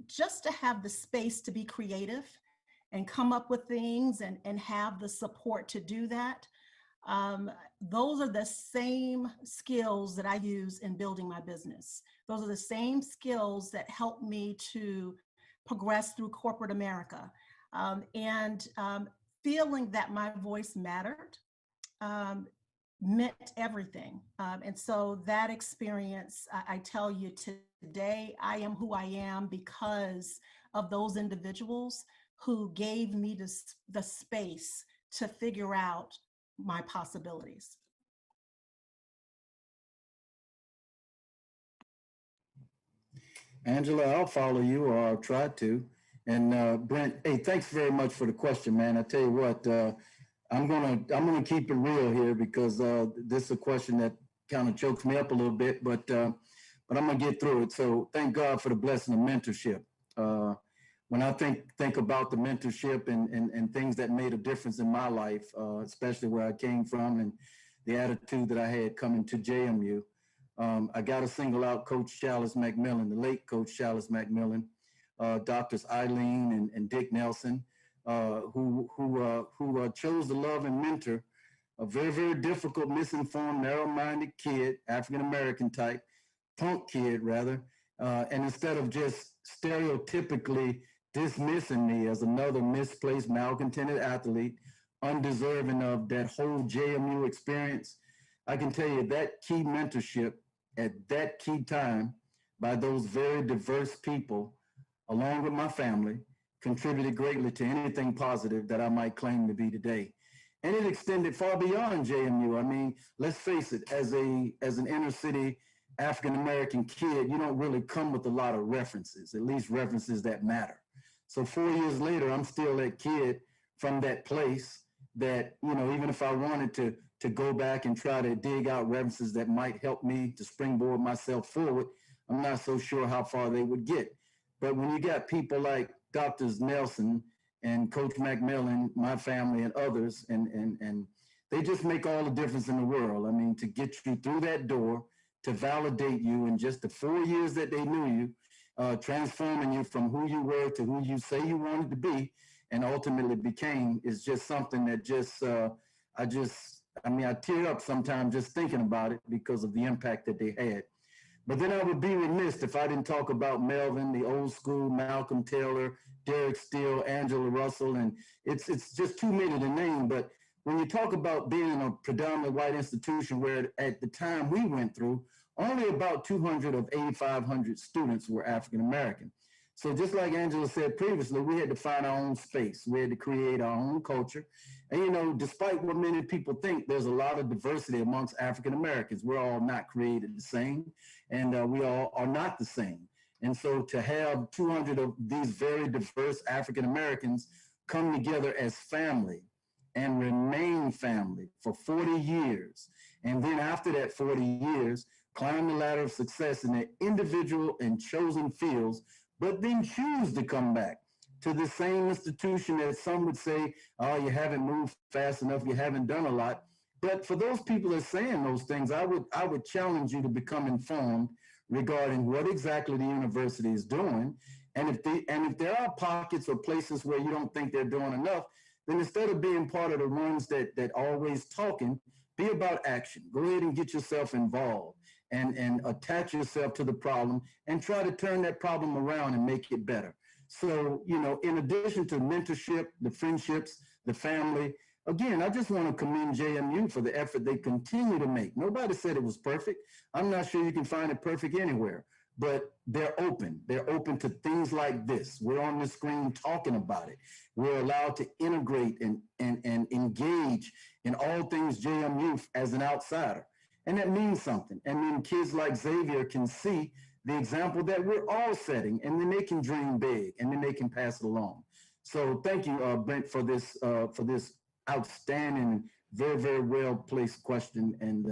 just to have the space to be creative and come up with things and have the support to do that, those are the same skills that I use in building my business. Those are the same skills that help me to progress through corporate America. And feeling that my voice mattered meant everything. And so that experience, I tell you today, I am who I am because of those individuals who gave me the space to figure out my possibilities. Angela, I'll follow you, or I'll try to. And Brent, hey, thanks very much for the question, man. I tell you what, I'm gonna keep it real here because this is a question that kind of chokes me up a little bit, but I'm gonna get through it. So thank God for the blessing of mentorship. when I think about the mentorship and things that made a difference in my life, especially where I came from and the attitude that I had coming to JMU, I got to single out Coach Chalice McMillan, the late Coach Chalice McMillan, Doctors Eileen and Dick Nelson, who chose to love and mentor a very, very difficult, misinformed, narrow-minded kid, African-American type, punk kid rather, and instead of just stereotypically dismissing me as another misplaced, malcontented athlete, undeserving of that whole JMU experience, I can tell you that key mentorship at that key time by those very diverse people, along with my family, contributed greatly to anything positive that I might claim to be today. And it extended far beyond JMU. I mean, let's face it, as an inner city African-American kid, you don't really come with a lot of references, at least references that matter. So 4 years later, I'm still that kid from that place that, you know, even if I wanted to go back and try to dig out references that might help me to springboard myself forward, I'm not so sure how far they would get. But when you got people like Doctors Nelson and Coach McMillan, my family and others, and they just make all the difference in the world. I mean, to get you through that door, to validate you in just the 4 years that they knew you, transforming you from who you were to who you say you wanted to be and ultimately became, is just something that just, I tear up sometimes just thinking about it because of the impact that they had. But then I would be remiss if I didn't talk about Melvin, the old school, Malcolm Taylor, Derek Steele, Angela Russell, and it's just too many to name. But when you talk about being a predominantly white institution where at the time we went through, only about 200 of 8,500 students were African American. So just like Angela said previously, we had to find our own space. We had to create our own culture. And, you know, despite what many people think, there's a lot of diversity amongst African Americans. We're all not created the same, and we all are not the same. And so to have 200 of these very diverse African Americans come together as family and remain family for 40 years, and then after that 40 years, climb the ladder of success in their individual and chosen fields, but then choose to come back to the same institution that some would say, oh, you haven't moved fast enough, you haven't done a lot. But for those people that are saying those things, I would challenge you to become informed regarding what exactly the university is doing. And if there are pockets or places where you don't think they're doing enough, then instead of being part of the ones that always talking, be about action. Go ahead and get yourself involved and attach yourself to the problem and try to turn that problem around and make it better. So, you know, in addition to mentorship, the friendships, the family, again, I just want to commend JMU for the effort they continue to make. Nobody said it was perfect. I'm not sure you can find it perfect anywhere, but they're open. They're open to things like this. We're on the screen talking about it. We're allowed to integrate and engage in all things JMU as an outsider. And that means something. And then kids like Xavier can see the example that we're all setting, and then they can dream big, and then they can pass it along. So thank you, Brent, for this outstanding, very, very well placed question. And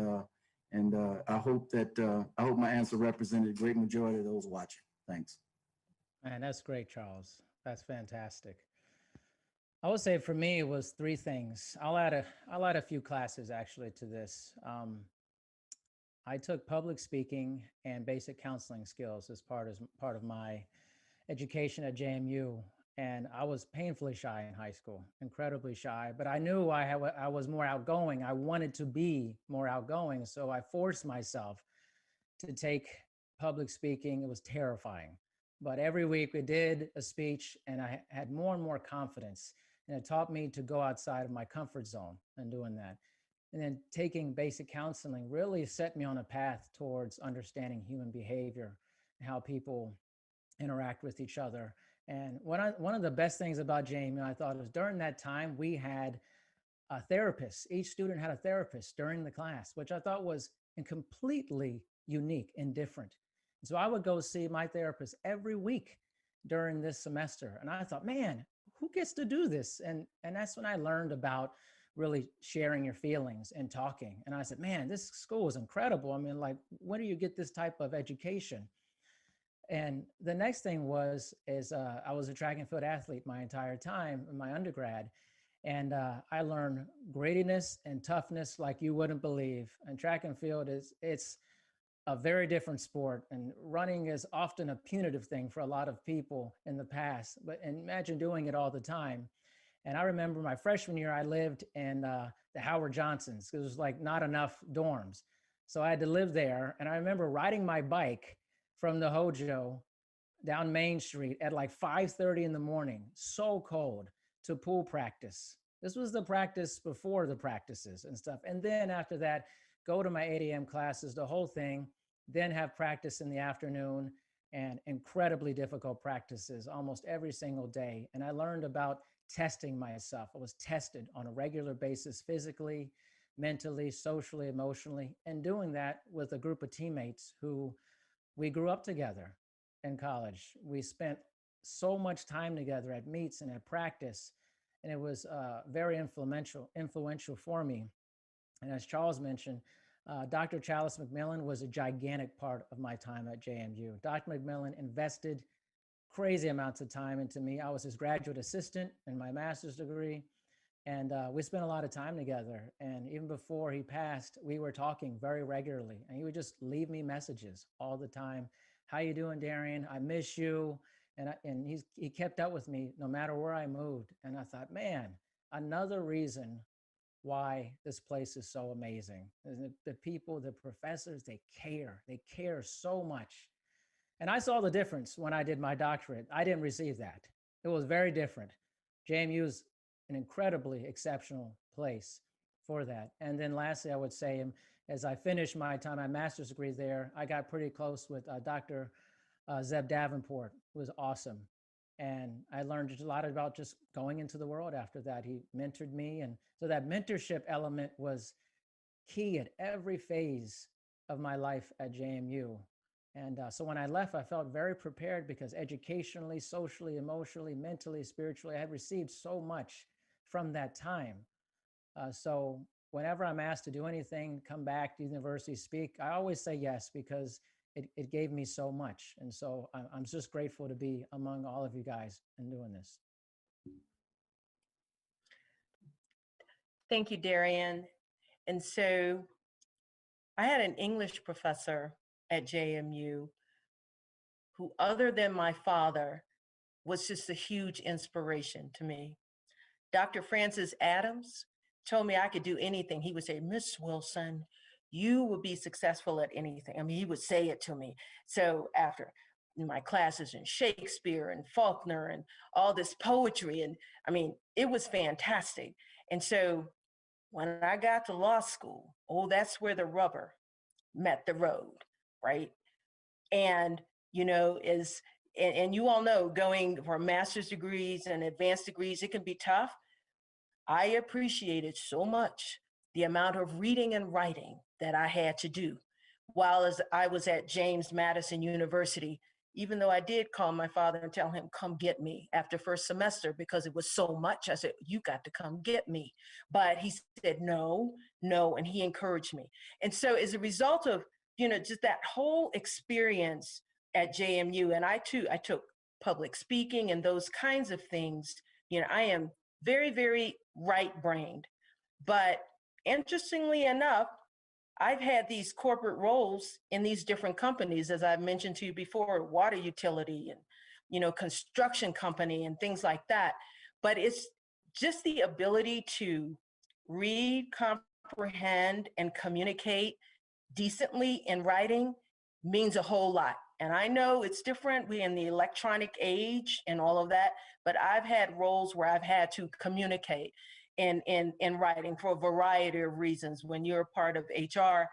I hope my answer represented a great majority of those watching. Thanks. Man, that's great, Charles. That's fantastic. I would say for me, it was three things. I'll add a few classes actually to this. I took public speaking and basic counseling skills as part of my education at JMU. And I was painfully shy in high school, incredibly shy, but I knew I was more outgoing. I wanted to be more outgoing. So I forced myself to take public speaking. It was terrifying, but every week we did a speech and I had more and more confidence, and it taught me to go outside of my comfort zone and doing that. And then taking basic counseling really set me on a path towards understanding human behavior and how people interact with each other. And one of the best things about JMU, I thought, was during that time, we had a therapist. Each student had a therapist during the class, which I thought was completely unique and different. And so I would go see my therapist every week during this semester. And I thought, man, who gets to do this? And that's when I learned about really sharing your feelings and talking. And I said, man, this school is incredible. I mean, like, where do you get this type of education? And the next thing is I was a track and field athlete my entire time in my undergrad. And I learned grittiness and toughness like you wouldn't believe. And track and field it's a very different sport. And running is often a punitive thing for a lot of people in the past, but imagine doing it all the time. And I remember my freshman year, I lived in the Howard Johnsons. It was like not enough dorms. So I had to live there. And I remember riding my bike from the Hojo down Main Street at like 5:30 in the morning, so cold, to pool practice. This was the practice before the practices and stuff. And then after that, go to my 8 a.m. classes, the whole thing, then have practice in the afternoon and incredibly difficult practices almost every single day. And I learned about testing myself. I was tested on a regular basis, physically, mentally, socially, emotionally, and doing that with a group of teammates who we grew up together in college. We spent so much time together at meets and at practice, and it was very influential for me. And as Charles mentioned, Dr. Chalice McMillan was a gigantic part of my time at JMU. Dr. McMillan invested crazy amounts of time into me. I was his graduate assistant in my master's degree, and we spent a lot of time together. And even before he passed, we were talking very regularly, and he would just leave me messages all the time. How you doing, Darian? I miss you. And he kept up with me no matter where I moved. And I thought, man, another reason why this place is so amazing. The people, the professors, they care so much. And I saw the difference when I did my doctorate. I didn't receive that. It was very different. JMU is an incredibly exceptional place for that. And then lastly, I would say, as I finished my master's degree there, I got pretty close with Dr. Zeb Davenport, who was awesome. And I learned a lot about just going into the world after that. He mentored me. And so that mentorship element was key at every phase of my life at JMU. And so when I left, I felt very prepared because educationally, socially, emotionally, mentally, spiritually, I had received so much from that time. So whenever I'm asked to do anything, come back to university, speak, I always say yes, because it gave me so much. And so I'm just grateful to be among all of you guys and doing this. Thank you, Darian. And so I had an English professor at JMU who, other than my father, was just a huge inspiration to me. Dr. Francis Adams told me I could do anything. He would say, Miss Wilson, you will be successful at anything. I mean, he would say it to me. So after my classes in Shakespeare and Faulkner and all this poetry, and I mean, it was fantastic. And so when I got to law school, that's where the rubber met the road, right? And, and you all know, going for master's degrees and advanced degrees, it can be tough. I appreciated so much the amount of reading and writing that I had to do while I was at James Madison University, even though I did call my father and tell him, come get me after first semester, because it was so much. I said, you got to come get me. But he said, no, and he encouraged me. And so as a result of, just that whole experience at JMU, and I took public speaking and those kinds of things, I am very, very right-brained. But interestingly enough, I've had these corporate roles in these different companies, as I've mentioned to you before, water utility and, construction company and things like that. But it's just the ability to read, comprehend, and communicate decently in writing means a whole lot. And I know it's different. We're in the electronic age and all of that, but I've had roles where I've had to communicate in writing for a variety of reasons. When you're a part of HR,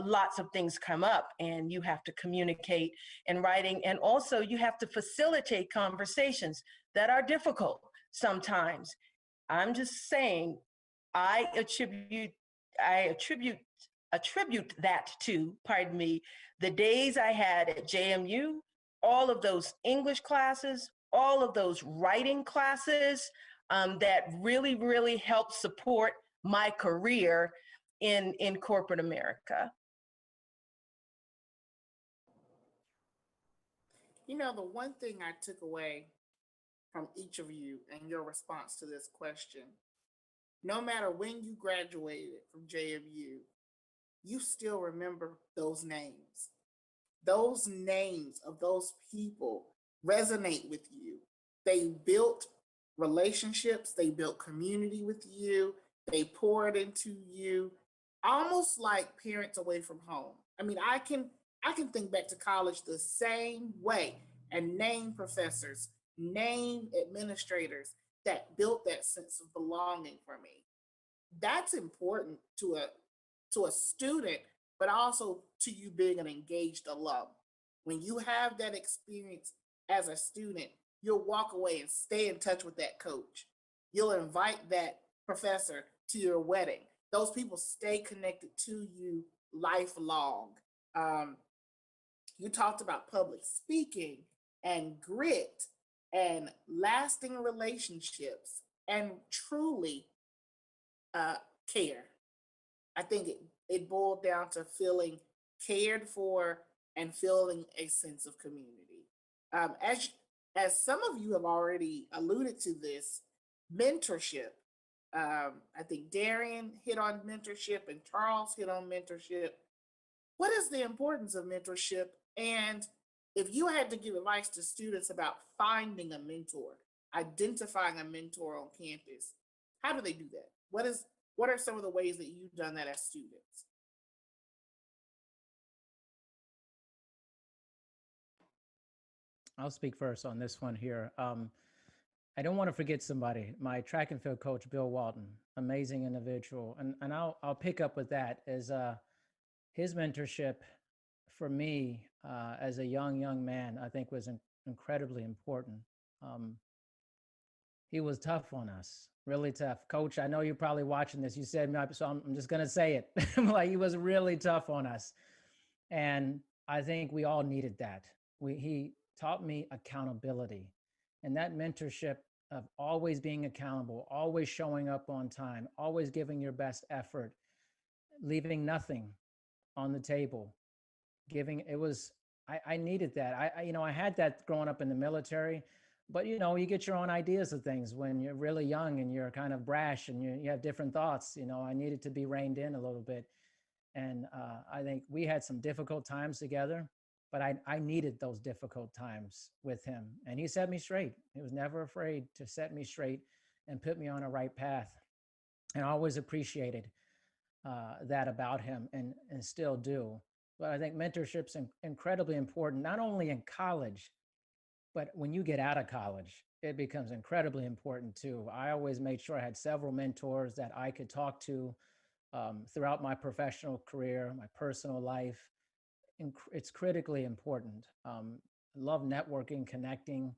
lots of things come up and you have to communicate in writing. And also you have to facilitate conversations that are difficult sometimes. I'm just saying, I attribute that to, the days I had at JMU, all of those English classes, all of those writing classes that really, really helped support my career in corporate America. You know, the one thing I took away from each of you and your response to this question, no matter when you graduated from JMU, you still remember those names. Those names of those people resonate with you. They built relationships, they built community with you, they poured into you, almost like parents away from home. I mean, I can think back to college the same way and name professors, name administrators that built that sense of belonging for me. That's important to a student, but also to you being an engaged alum. When you have that experience as a student, you'll walk away and stay in touch with that coach. You'll invite that professor to your wedding. Those people stay connected to you lifelong. Um, you talked about public speaking and grit and lasting relationships and truly uh, care. I think it boiled down to feeling cared for and feeling a sense of community. As some of you have already alluded to this, mentorship. I think Darian hit on mentorship and Charles hit on mentorship. What is the importance of mentorship? And if you had to give advice to students about finding a mentor, identifying a mentor on campus, how do they do that? What are some of the ways that you've done that as students? I'll speak first on this one here. I don't want to forget somebody. My track and field coach, Bill Walton, amazing individual, and I'll pick up with that as his mentorship for me as a young man, I think was incredibly important. He was tough on us, really tough. Coach, I know you're probably watching this. You said, so I'm just going to say it. Like, he was really tough on us. And I think we all needed that. He taught me accountability, and that mentorship of always being accountable, always showing up on time, always giving your best effort, leaving nothing on the table, I needed that. I had that growing up in the military, but you get your own ideas of things when you're really young and you're kind of brash and you have different thoughts. I needed to be reined in a little bit. And I think we had some difficult times together, but I needed those difficult times with him. And he set me straight. He was never afraid to set me straight and put me on a right path. And I always appreciated that about him and still do. But I think mentorship's incredibly important, not only in college, but when you get out of college, it becomes incredibly important too. I always made sure I had several mentors that I could talk to throughout my professional career, my personal life. It's critically important. Love networking, connecting.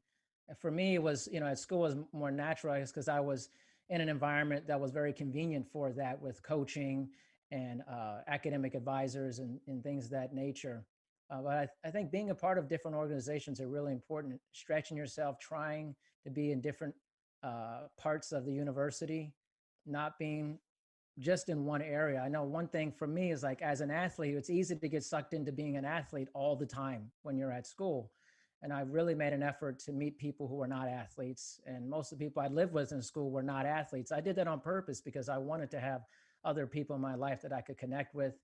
For me, it was, at school was more natural because I was in an environment that was very convenient for that, with coaching and academic advisors and things of that nature. But I think being a part of different organizations are really important. Stretching yourself, trying to be in different parts of the university, not being just in one area. I know one thing for me is, like, as an athlete, it's easy to get sucked into being an athlete all the time when you're at school. And I really made an effort to meet people who are not athletes. And most of the people I lived with in school were not athletes. I did that on purpose because I wanted to have other people in my life that I could connect with,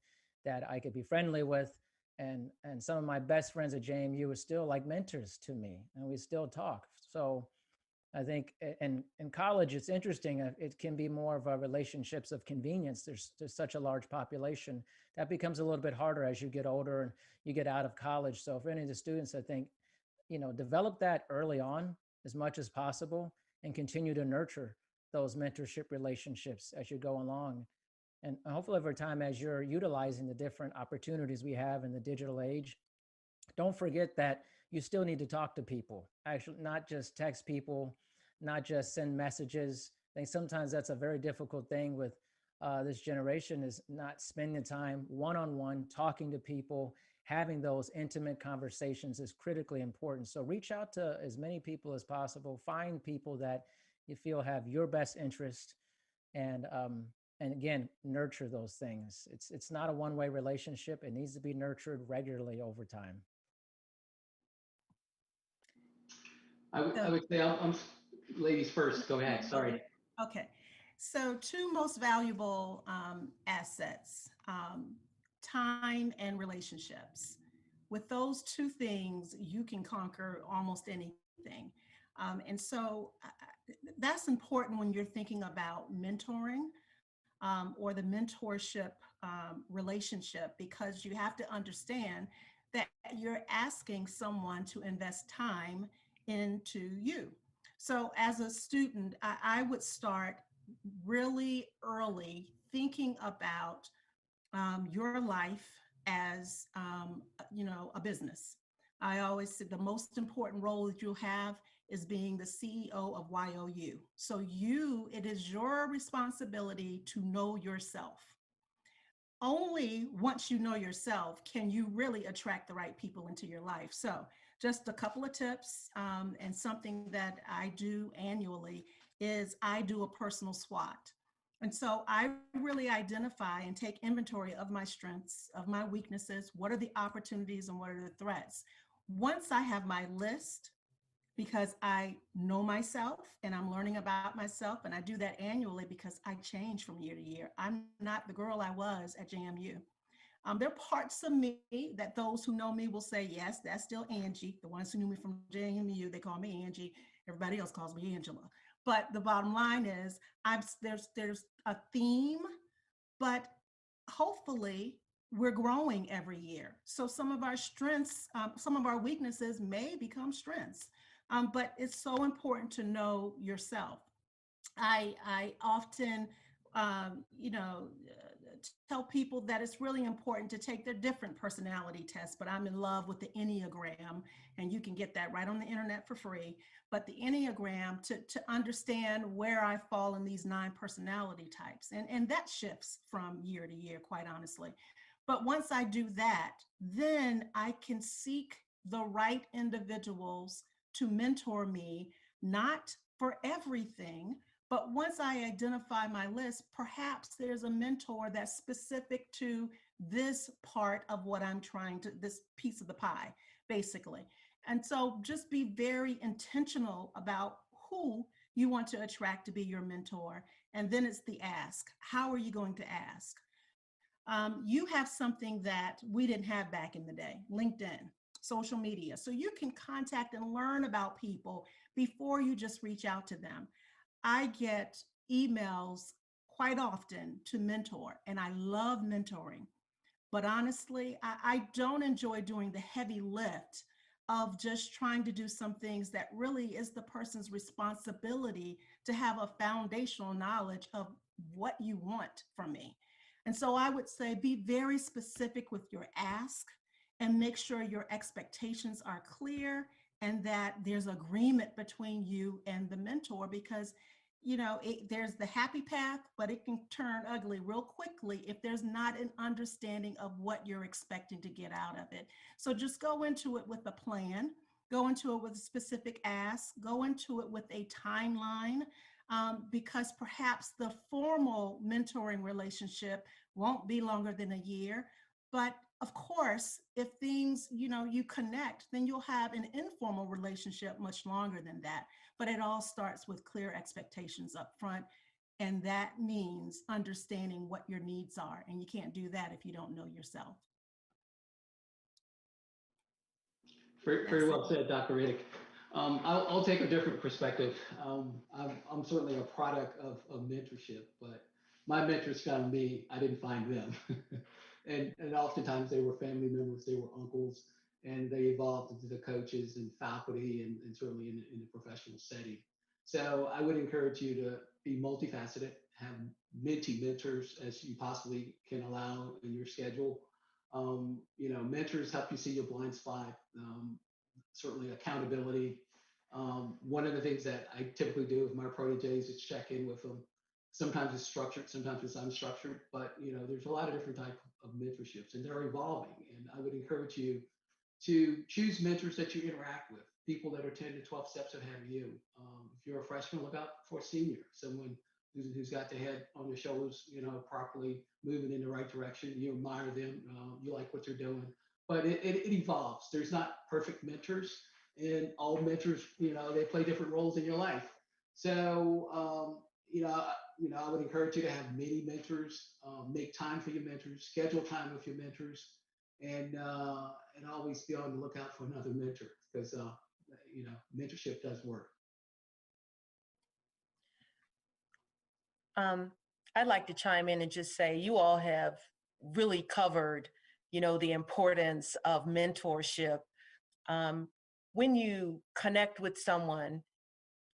that I could be friendly with. And some of my best friends at JMU are still like mentors to me, and we still talk. So I think in college, it's interesting. It can be more of a relationships of convenience. There's such a large population that becomes a little bit harder as you get older and you get out of college. So for any of the students, I think, develop that early on as much as possible and continue to nurture those mentorship relationships as you go along. And hopefully over time, as you're utilizing the different opportunities we have in the digital age, don't forget that you still need to talk to people, actually, not just text people, not just send messages. I think sometimes that's a very difficult thing with this generation, is not spending the time one-on-one, talking to people, having those intimate conversations is critically important. So reach out to as many people as possible, find people that you feel have your best interest, and again, nurture those things. It's not a one-way relationship. It needs to be nurtured regularly over time. I would say ladies first. Go ahead. Sorry. Okay. So two most valuable assets, time and relationships. With those two things, you can conquer almost anything. And so that's important when you're thinking about mentoring or the mentorship relationship, because you have to understand that you're asking someone to invest time into you. So as a student, I would start really early thinking about your life as a business. I always say the most important role that you'll have is being the CEO of YOU. So it is your responsibility to know yourself. Only once you know yourself can you really attract the right people into your life. So just a couple of tips, and something that I do annually is I do a personal SWOT. And so I really identify and take inventory of my strengths, of my weaknesses, what are the opportunities and what are the threats. Once I have my list, because I know myself and I'm learning about myself, and I do that annually because I change from year to year. I'm not the girl I was at JMU. There are parts of me that those who know me will say, yes, that's still Angie. The ones who knew me from JMU, they call me Angie. Everybody else calls me Angela. But the bottom line is there's a theme, but hopefully we're growing every year. So some of our strengths, some of our weaknesses may become strengths. But it's so important to know yourself. I often, tell people that it's really important to take their different personality tests, but I'm in love with the Enneagram, and you can get that right on the internet for free. But the Enneagram to understand where I fall in these 9 personality types. And that shifts from year to year, quite honestly. But once I do that, then I can seek the right individuals to mentor me, not for everything, but once I identify my list, perhaps there's a mentor that's specific to this part of what I'm trying to, this piece of the pie, basically. And so just be very intentional about who you want to attract to be your mentor. And then it's the ask. How are you going to ask? You have something that we didn't have back in the day, LinkedIn, social media. So you can contact and learn about people before you just reach out to them. I get emails quite often to mentor, and I love mentoring. But honestly, I don't enjoy doing the heavy lift of just trying to do some things that really is the person's responsibility to have a foundational knowledge of what you want from me. And so I would say be very specific with your ask and make sure your expectations are clear and that there's agreement between you and the mentor, because there's the happy path, but it can turn ugly real quickly if there's not an understanding of what you're expecting to get out of it. So just go into it with a plan, go into it with a specific ask, go into it with a timeline, because perhaps the formal mentoring relationship won't be longer than a year. But of course, if things, you connect, then you'll have an informal relationship much longer than that. But it all starts with clear expectations up front. And that means understanding what your needs are. And you can't do that if you don't know yourself. Very well said, Dr. Riddick. I'll take a different perspective. I'm certainly a product of mentorship, but my mentors found me. I didn't find them. and oftentimes they were family members, they were uncles, and they evolved into the coaches and faculty and certainly in a professional setting. So I would encourage you to be multifaceted, have mentee mentors as you possibly can allow in your schedule. Mentors help you see your blind spot, certainly accountability. One of the things that I typically do with my proteges is check in with them. Sometimes it's structured, sometimes it's unstructured, but there's a lot of different types of mentorships and they're evolving. And I would encourage you to choose mentors that you interact with, people that are 10 to 12 steps ahead of you. If you're a freshman, look out for a senior, someone who's got the head on their shoulders, properly moving in the right direction. You admire them, you like what they're doing, but it evolves. There's not perfect mentors. and all mentors, they play different roles in your life. So, I would encourage you to have many mentors, make time for your mentors, schedule time with your mentors, and always be on the lookout for another mentor because, mentorship does work. I'd like to chime in and just say you all have really covered, the importance of mentorship. When you connect with someone,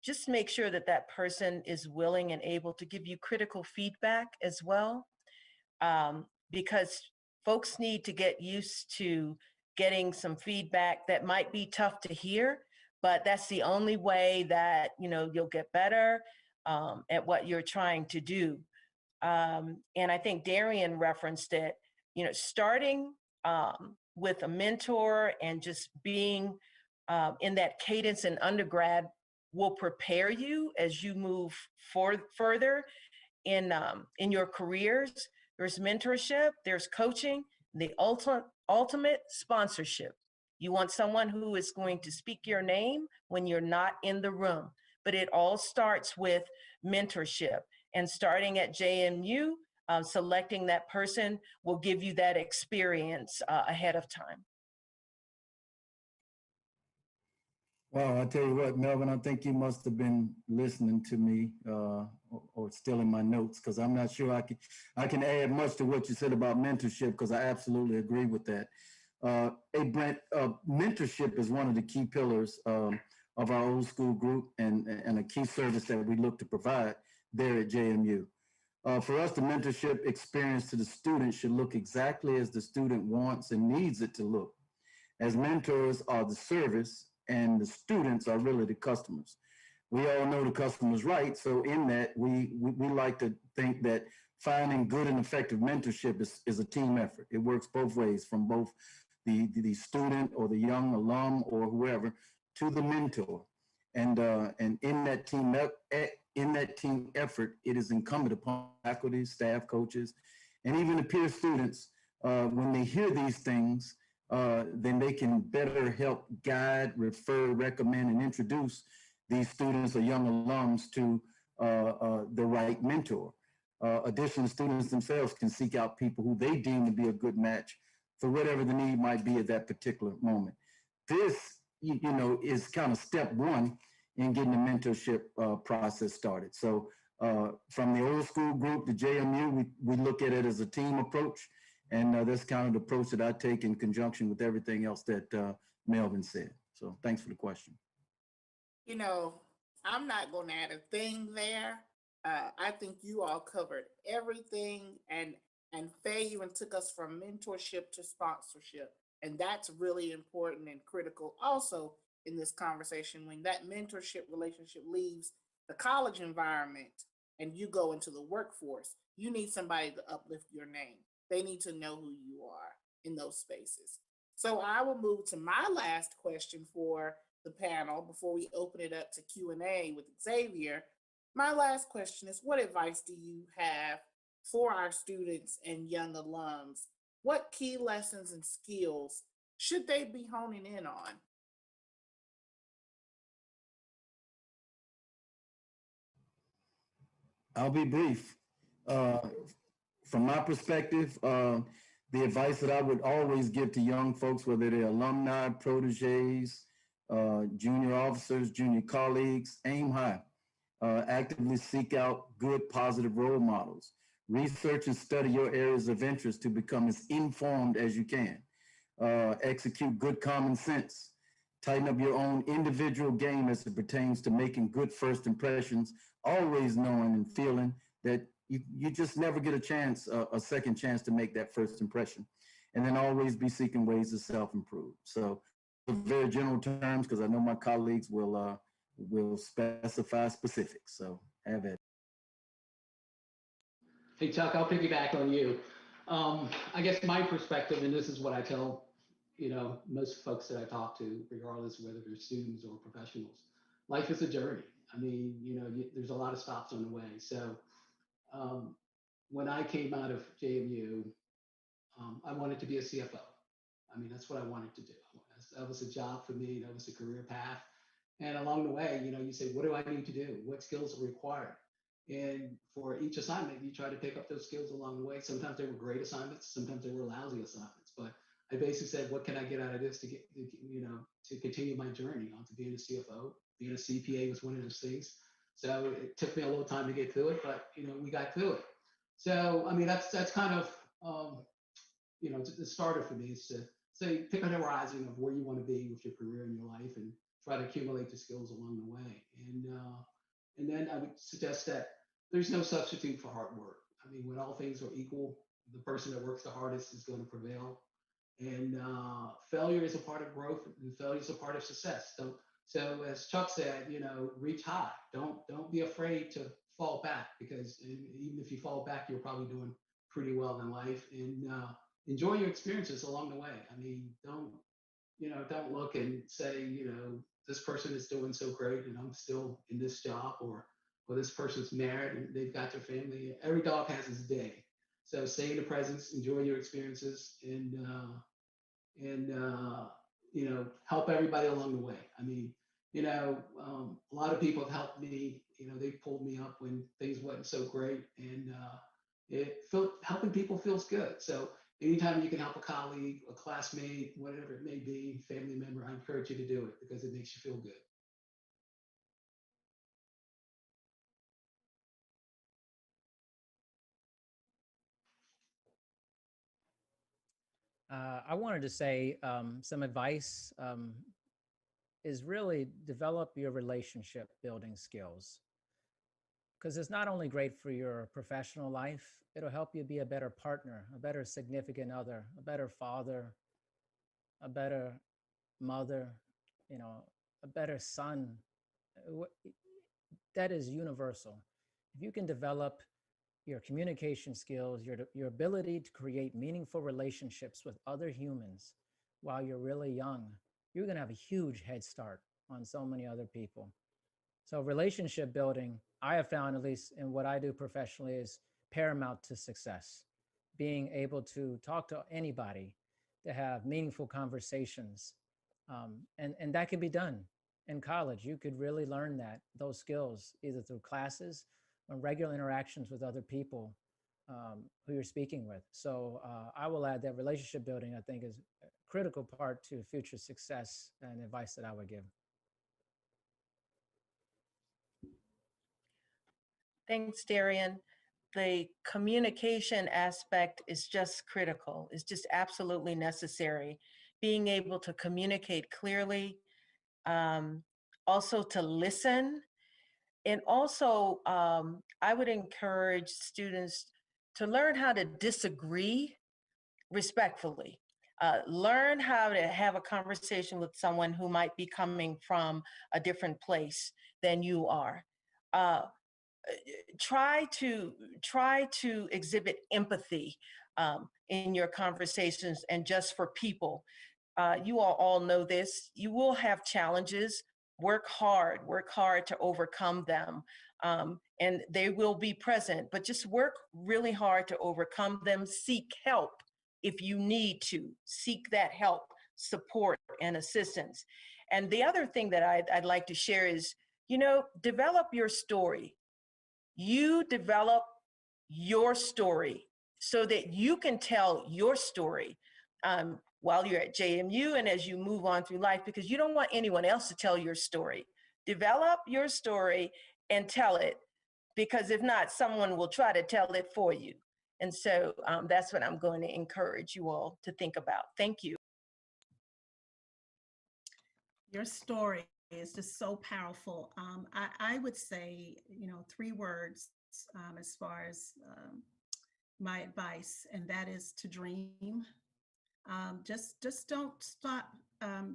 just make sure that that person is willing and able to give you critical feedback as well, because folks need to get used to getting some feedback that might be tough to hear, but that's the only way that you'll get better at what you're trying to do. And I think Darian referenced it, starting with a mentor and just being in that cadence in undergrad will prepare you as you move further in your careers. There's mentorship, there's coaching, the ultimate sponsorship. You want someone who is going to speak your name when you're not in the room. But it all starts with mentorship. And starting at JMU, selecting that person will give you that experience ahead of time. Well, I tell you what, Melvin, I think you must have been listening to me or still in my notes, because I'm not sure I can add much to what you said about mentorship, because I absolutely agree with that. Hey, Brent, mentorship is one of the key pillars of our old school group and a key service that we look to provide there at JMU. For us, the mentorship experience to the student should look exactly as the student wants and needs it to look, as mentors are the service and the students are really the customers. We all know the customer's right, so in that, we like to think that finding good and effective mentorship is a team effort. It works both ways, from both the student or the young alum or whoever to the mentor. And in that team effort, it is incumbent upon faculty, staff, coaches, and even the peer students, when they hear these things, then they can better help guide, refer, recommend, and introduce these students or young alums to the right mentor. Additionally, students themselves can seek out people who they deem to be a good match for whatever the need might be at that particular moment. This, is kind of step one in getting the mentorship process started. So from the old school group to JMU, we look at it as a team approach. And that's kind of the approach that I take in conjunction with everything else that Melvin said. So thanks for the question. I'm not going to add a thing there. I think you all covered everything, and Faye even took us from mentorship to sponsorship. And that's really important and critical also in this conversation. When that mentorship relationship leaves the college environment and you go into the workforce, you need somebody to uplift your name. They need to know who you are in those spaces. So I will move to my last question for the panel before we open it up to Q&A with Xavier. My last question is, what advice do you have for our students and young alums? What key lessons and skills should they be honing in on? I'll be brief. From my perspective, the advice that I would always give to young folks, whether they're alumni, proteges, junior officers, junior colleagues, aim high. Actively seek out good, positive role models. Research and study your areas of interest to become as informed as you can. Execute good common sense. Tighten up your own individual game as it pertains to making good first impressions, always knowing and feeling that you just never get a second chance to make that first impression. And then always be seeking ways to self-improve. So very general terms, because I know my colleagues will specify specifics. So have it. Hey, Chuck, I'll piggyback on you. I guess my perspective, and this is what I tell, most folks that I talk to, regardless of whether they're students or professionals, life is a journey. I mean, there's a lot of stops on the way. So when I came out of JMU, I wanted to be a CFO. I mean, that's what I wanted to do. That was a job for me. That was a career path. And along the way, you say, what do I need to do? What skills are required? And for each assignment, you try to pick up those skills along the way. Sometimes they were great assignments. Sometimes they were lousy assignments. But I basically said, what can I get out of this to get, to continue my journey on to being a CFO? Being a CPA was one of those things. So it took me a little time to get through it, but we got through it. So I mean, that's kind of the starter for me is to say pick a horizon of where you want to be with your career and your life, and try to accumulate the skills along the way. And then I would suggest that there's no substitute for hard work. I mean, when all things are equal, the person that works the hardest is going to prevail. And failure is a part of growth, and failure is a part of success. So as Chuck said, reach high. Don't be afraid to fall back, because even if you fall back, you're probably doing pretty well in life. And enjoy your experiences along the way. I mean, don't look and say, this person is doing so great and I'm still in this job, or this person's married and they've got their family. Every dog has his day. So stay in the presence, enjoy your experiences, and help everybody along the way. I mean, a lot of people have helped me. They pulled me up when things wasn't so great, and helping people feels good. So anytime you can help a colleague, a classmate, whatever it may be, family member, I encourage you to do it, because it makes you feel good. I wanted to say some advice is really develop your relationship building skills, because it's not only great for your professional life, it'll help you be a better partner, a better significant other, a better father, a better mother, a better son. That is universal. If you can develop your communication skills, your ability to create meaningful relationships with other humans while you're really young, you're going to have a huge head start on so many other people. So relationship building, I have found, at least in what I do professionally, is paramount to success. Being able to talk to anybody, to have meaningful conversations. And that can be done in college. You could really learn those skills either through classes or regular interactions with other people who you're speaking with. So I will add that relationship building, I think, is a critical part to future success, and advice that I would give. Thanks, Darian. The communication aspect is just critical. It's just absolutely necessary. Being able to communicate clearly, also to listen. And also, I would encourage students to learn how to disagree respectfully. Learn how to have a conversation with someone who might be coming from a different place than you are. Try to exhibit empathy in your conversations, and just for people. You all know this. You will have challenges. Work hard to overcome them. And they will be present, but just work really hard to overcome them. Seek help if you need to. Seek that help, support, and assistance. And the other thing that I'd like to share is, develop your story. You develop your story so that you can tell your story while you're at JMU and as you move on through life, because you don't want anyone else to tell your story. Develop your story and tell it, because if not, someone will try to tell it for you. And so that's what I'm going to encourage you all to think about. Thank you. Your story is just so powerful. I would say, 3 words as far as my advice, and that is to dream. Just don't stop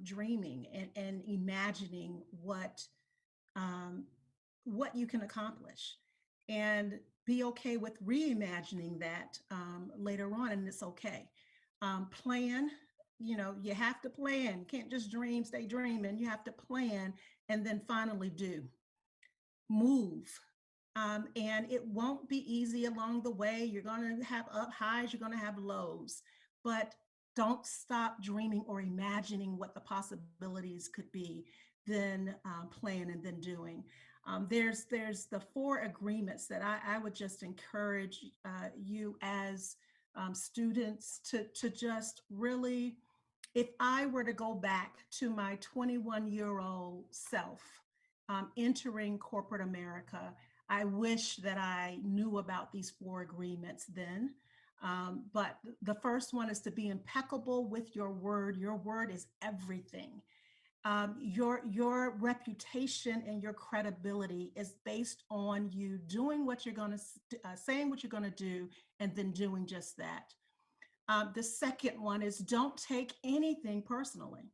dreaming and imagining what you can accomplish, and be okay with reimagining that later on, and it's okay. Plan. You have to plan. Can't just dream, stay dreaming. You have to plan, and then finally do. Move. And it won't be easy along the way. You're going to have up highs, you're going to have lows, but don't stop dreaming or imagining what the possibilities could be, then plan and then doing. There's the 4 agreements that I would just encourage you as students to just really, if I were to go back to my 21-year-old self entering corporate America, I wish that I knew about these 4 agreements then. But the first one is to be impeccable with your word. Your word is everything. Your reputation and your credibility is based on you doing what you're going to, saying what you're going to do, and then doing just that. The second one is don't take anything personally.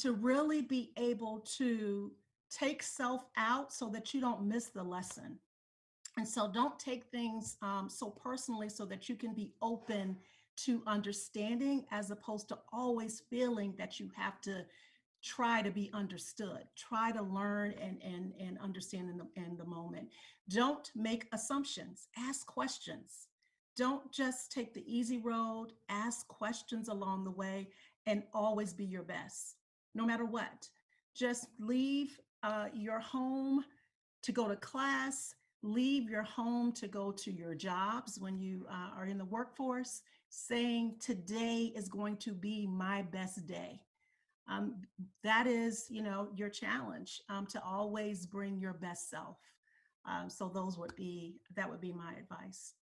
To really be able to take self out so that you don't miss the lesson. And so don't take things so personally so that you can be open to understanding, as opposed to always feeling that you have to try to be understood, try to learn and understand in the moment. Don't make assumptions, ask questions. Don't just take the easy road, ask questions along the way, and always be your best, no matter what. Just leave your home to go to class, leave your home to go to your jobs when you are in the workforce, saying today is going to be my best day. That is, your challenge, to always bring your best self. So that would be my advice.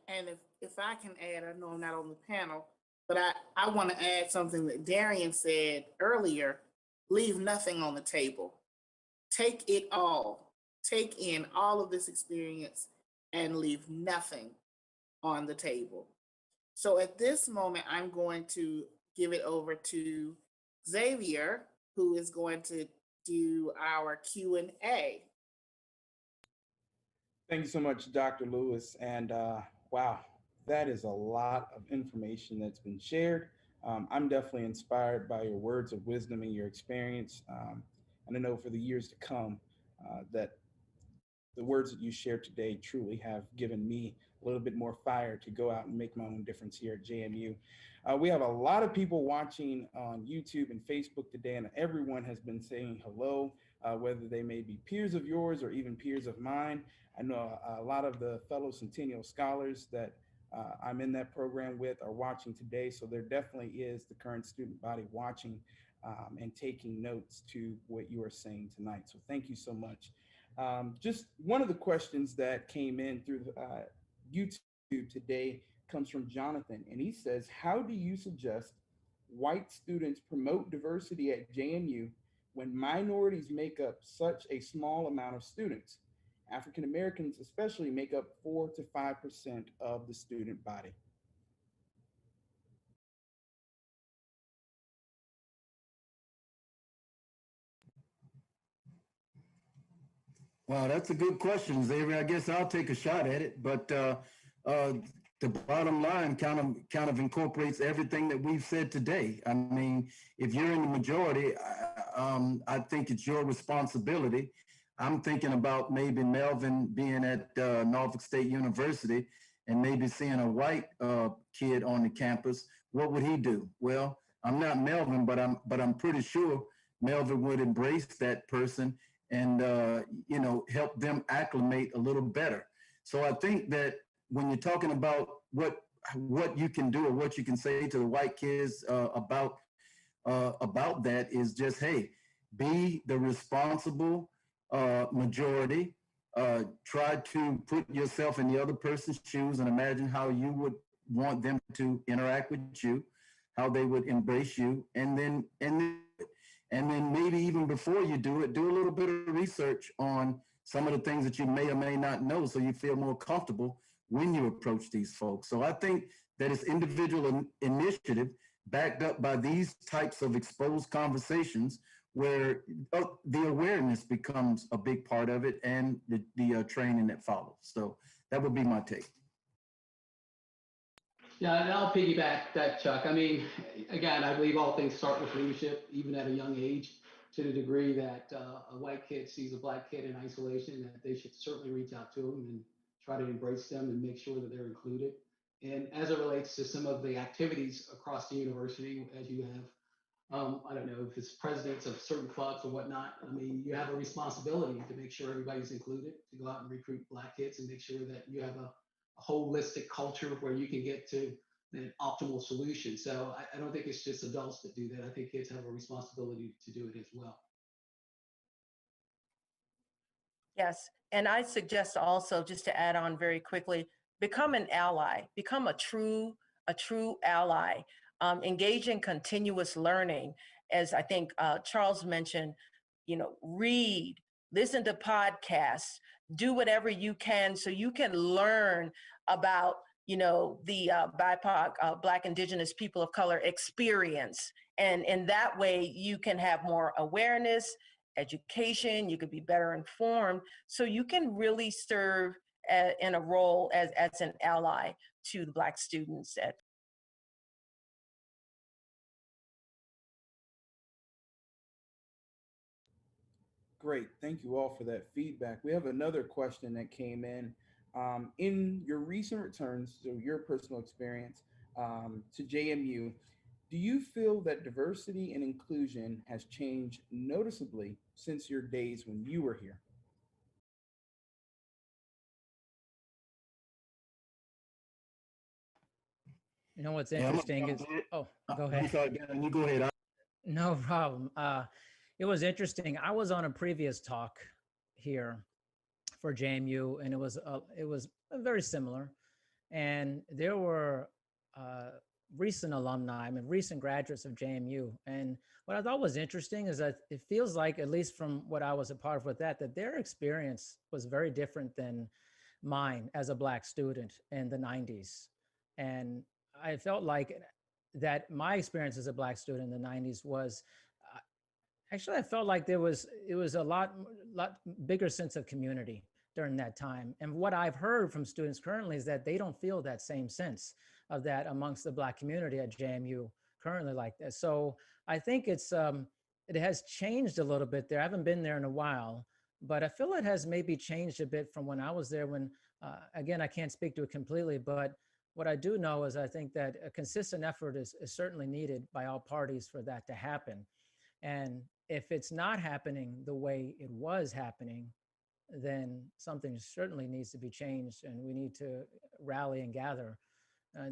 And if I can add, I know I'm not on the panel, but I want to add something that Darian said earlier: leave nothing on the table. Take it all. Take in all of this experience and leave nothing on the table. So at this moment, I'm going to give it over to Xavier, who is going to do our Q&A. Thank you so much, Dr. Lewis. And wow, that is a lot of information that's been shared. I'm definitely inspired by your words of wisdom and your experience. And I know for the years to come that the words that you shared today truly have given me a little bit more fire to go out and make my own difference here at JMU. We have a lot of people watching on YouTube and Facebook today, and everyone has been saying hello, whether they may be peers of yours or even peers of mine. I know a lot of the fellow Centennial scholars that I'm in that program with are watching today. So there definitely is the current student body watching and taking notes to what you are saying tonight. So thank you so much. Just one of the questions that came in through YouTube today comes from Jonathan, and he says, how do you suggest white students promote diversity at JMU when minorities make up such a small amount of students? African Americans especially make up 4 to 5% of the student body. Wow, that's a good question, Xavier. I guess I'll take a shot at it, but the bottom line kind of incorporates everything that we've said today. I mean, if you're in the majority, I think it's your responsibility. I'm thinking about maybe Melvin being at Norfolk State University and maybe seeing a white kid on the campus. What would he do? Well, I'm not Melvin, but I'm pretty sure Melvin would embrace that person and help them acclimate a little better. So I think that when you're talking about what you can do or what you can say to the white kids about that is just, hey, be the responsible majority. Try to put yourself in the other person's shoes and imagine how you would want them to interact with you, how they would embrace you, and then maybe even before you do it, do a little bit of research on some of the things that you may or may not know, so you feel more comfortable when you approach these folks. So I think that it's individual initiative backed up by these types of exposed conversations where the awareness becomes a big part of it and the training that follows. So that would be my take. Yeah, and I'll piggyback that, Chuck. I mean, again, I believe all things start with leadership, even at a young age. to the degree that a white kid sees a black kid in isolation, that they should certainly reach out to them and try to embrace them and make sure that they're included. And as it relates to some of the activities across the university, as you have, I don't know if it's presidents of certain clubs or whatnot. I mean, you have a responsibility to make sure everybody's included, to go out and recruit black kids and make sure that you have a holistic culture where you can get to an optimal solution. So I don't think it's just adults that do that. I think kids have a responsibility to do it as well. Yes, and I suggest also, just to add on very quickly, become an ally, become a true ally. Engage in continuous learning, as I think Charles mentioned. Read, listen to podcasts, do whatever you can so you can learn about the BIPOC, Black, Indigenous, people of color experience, and in that way you can have more awareness, education, you could be better informed, so you can really serve in a role as an ally to the Black students at. Great. Thank you all for that feedback. We have another question that came in. In your recent returns, so your personal experience to JMU, do you feel that diversity and inclusion has changed noticeably since your days when you were here? You know what's Yeah, interesting is, oh, go ahead. I'm sorry, Dan, you go ahead. No problem. It was interesting. I was on a previous talk here for JMU, and it was very similar. And there were recent alumni, recent graduates of JMU. And what I thought was interesting is that it feels like, at least from what I was a part of with that their experience was very different than mine as a Black student in the 90s. And I felt like that my experience as a Black student in the 90s was, actually, I felt like it was a lot bigger sense of community during that time. And what I've heard from students currently is that they don't feel that same sense of that amongst the Black community at JMU currently like that. So I think it has changed a little bit there. I haven't been there in a while, but I feel it has maybe changed a bit from when I was there when, again, I can't speak to it completely, but what I do know is I think that a consistent effort is certainly needed by all parties for that to happen. And if it's not happening the way it was happening, then something certainly needs to be changed, and we need to rally and gather.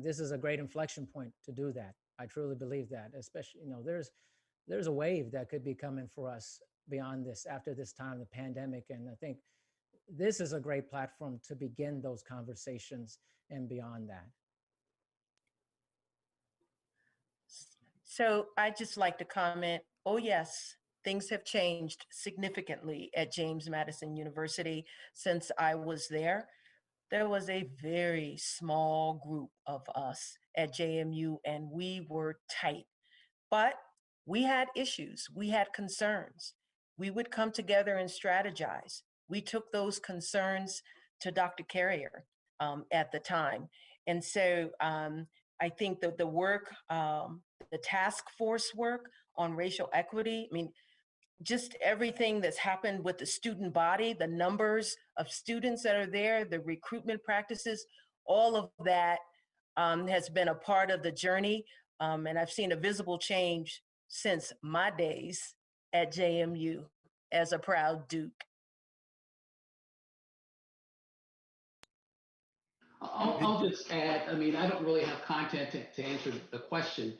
This is a great inflection point to do that. I truly believe that, especially, there's a wave that could be coming for us beyond this, after this time, the pandemic. And I think this is a great platform to begin those conversations and beyond that. So I'd just like to comment, oh yes, things have changed significantly at James Madison University since I was there. There was a very small group of us at JMU, and we were tight. But we had issues, we had concerns. We would come together and strategize. We took those concerns to Dr. Carrier at the time. And so I think that the work, the task force work on racial equity, just everything that's happened with the student body, the numbers of students that are there, the recruitment practices, all of that has been a part of the journey. And I've seen a visible change since my days at JMU as a proud Duke. I'll just add, I don't really have content to answer the question,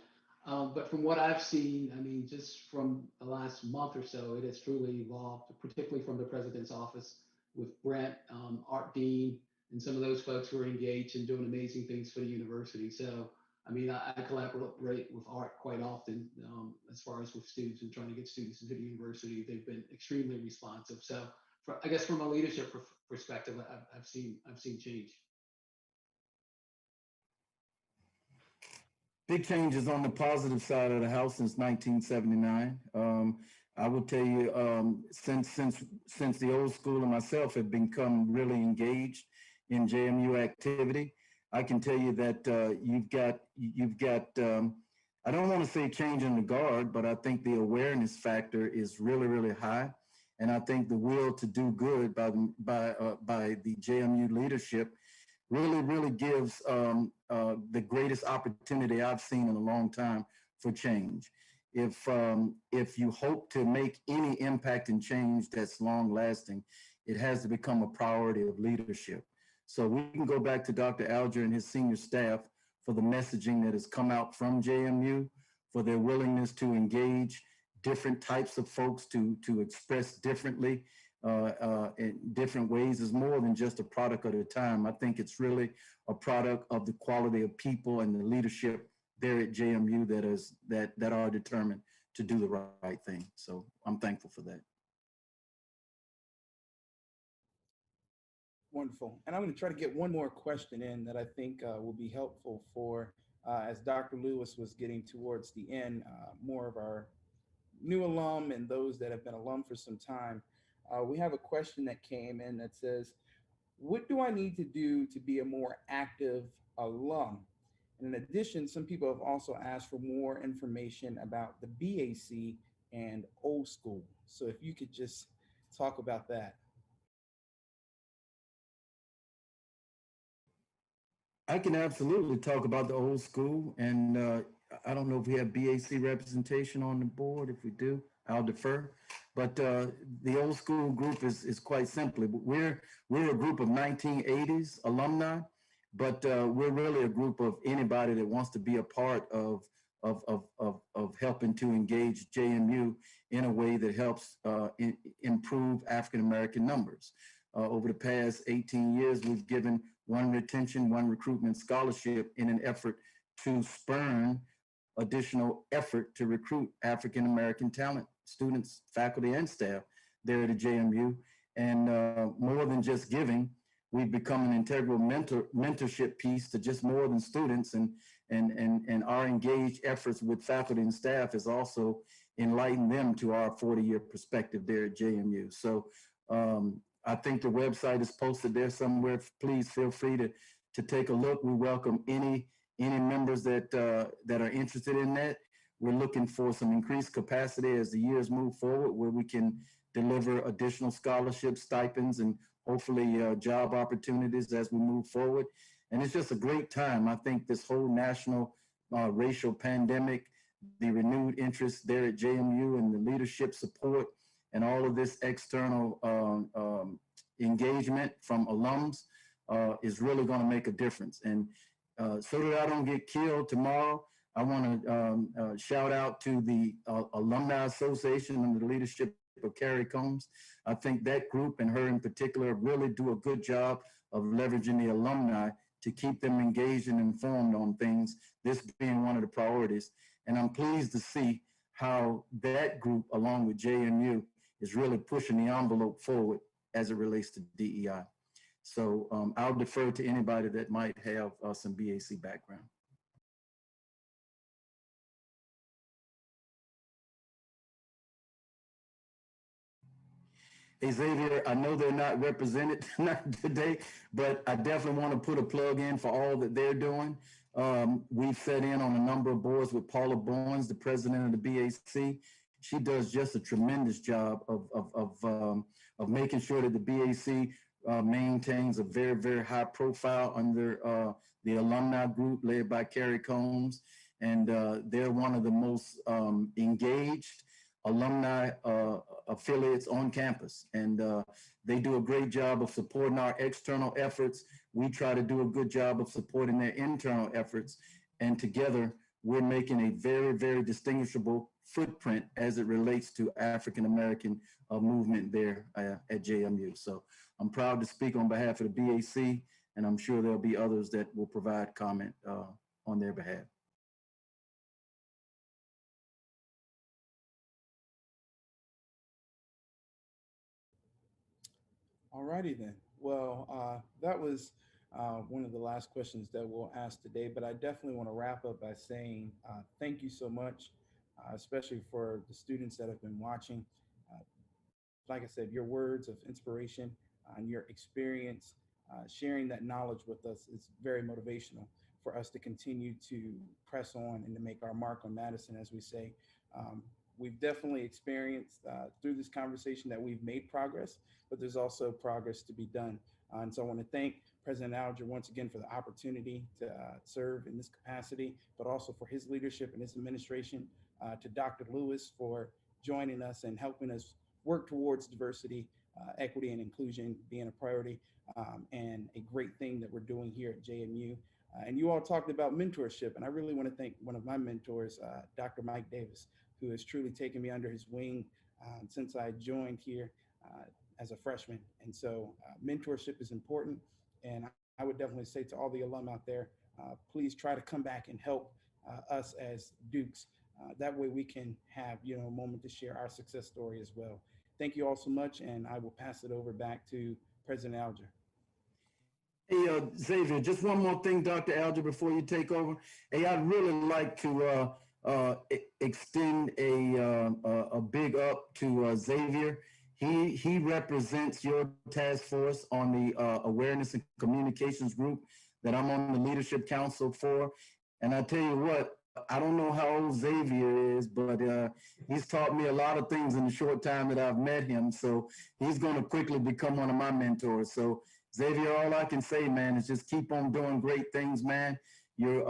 but from what I've seen, just from the last month or so, it has truly evolved, particularly from the president's office with Brent, Art Dean, and some of those folks who are engaged and doing amazing things for the university. So, I collaborate with Art quite often as far as with students and trying to get students into the university. They've been extremely responsive. So, I guess from a leadership perspective, I've seen change. Big changes on the positive side of the house since 1979. I will tell you, since the old school and myself have become really engaged in JMU activity, I can tell you that you've got I don't want to say changing the guard, but I think the awareness factor is really, really high. And I think the will to do good by the JMU leadership really gives the greatest opportunity I've seen in a long time for change. If you hope to make any impact and change that's long lasting, it has to become a priority of leadership. So we can go back to Dr. Alger and his senior staff for the messaging that has come out from JMU, for their willingness to engage different types of folks to express differently in different ways is more than just a product of the time. I think it's really a product of the quality of people and the leadership there at JMU that are determined to do the right thing. So I'm thankful for that. Wonderful. And I'm going to try to get one more question in that I think will be helpful for, as Dr. Lewis was getting towards the end, more of our new alum and those that have been alum for some time. We have a question that came in that says, what do I need to do to be a more active alum? And in addition, some people have also asked for more information about the BAC and old school. So if you could just talk about that. I can absolutely talk about the old school, and I don't know if we have BAC representation on the board. If we do, I'll defer. But the old school group is quite simply, we're a group of 1980s alumni, but we're really a group of anybody that wants to be a part of helping to engage JMU in a way that helps improve African American numbers. Over the past 18 years, we've given one retention, one recruitment scholarship in an effort to spurn additional effort to recruit African American talent, students, faculty, and staff there at the JMU. And more than just giving, we've become an integral mentorship piece to just more than students, and our engaged efforts with faculty and staff has also enlightened them to our 40-year perspective there at JMU. So I think the website is posted there somewhere. Please feel free to take a look. We welcome any members that are interested in that. We're looking for some increased capacity as the years move forward, where we can deliver additional scholarships, stipends, and hopefully job opportunities as we move forward. And it's just a great time. I think this whole national racial pandemic, the renewed interest there at JMU and the leadership support, and all of this external engagement from alums is really going to make a difference. And so that I don't get killed tomorrow, I want to shout out to the Alumni Association under the leadership of Carrie Combs. I think that group, and her in particular, really do a good job of leveraging the alumni to keep them engaged and informed on things, this being one of the priorities. And I'm pleased to see how that group, along with JMU, is really pushing the envelope forward as it relates to DEI. So I'll defer to anybody that might have some BAC background. Hey, Xavier, I know they're not represented today, but I definitely want to put a plug in for all that they're doing. We've sat in on a number of boards with Paula Bowens, the president of the BAC. She does just a tremendous job of making sure that the BAC maintains a very, very high profile under the alumni group led by Carrie Combs. And they're one of the most engaged alumni affiliates on campus. And they do a great job of supporting our external efforts. We try to do a good job of supporting their internal efforts. And together, we're making a very, very distinguishable footprint as it relates to African-American movement there at JMU. So I'm proud to speak on behalf of the BAC, and I'm sure there'll be others that will provide comment on their behalf. All righty then. Well, that was one of the last questions that we'll ask today, but I definitely want to wrap up by saying thank you so much, especially for the students that have been watching. Like I said, your words of inspiration and your experience, sharing that knowledge with us is very motivational for us to continue to press on and to make our mark on Madison, as we say. We've definitely experienced through this conversation that we've made progress, but there's also progress to be done. And so I want to thank President Alger once again for the opportunity to serve in this capacity, but also for his leadership and his administration, to Dr. Lewis for joining us and helping us work towards diversity, equity, and inclusion being a priority, and a great thing that we're doing here at JMU. And you all talked about mentorship, and I really want to thank one of my mentors, Dr. Mike Davis, who has truly taken me under his wing since I joined here as a freshman. And so mentorship is important. And I would definitely say to all the alum out there, please try to come back and help us as Dukes. That way we can have, a moment to share our success story as well. Thank you all so much. And I will pass it over back to President Alger. Hey, Xavier, just one more thing, Dr. Alger, before you take over. Hey, I'd really like to extend a big up to Xavier. He represents your task force on the awareness and communications group that I'm on the leadership council for. And I tell you what, I don't know how old Xavier is, but he's taught me a lot of things in the short time that I've met him. So he's going to quickly become one of my mentors. So Xavier, all I can say, man, is just keep on doing great things, man. You're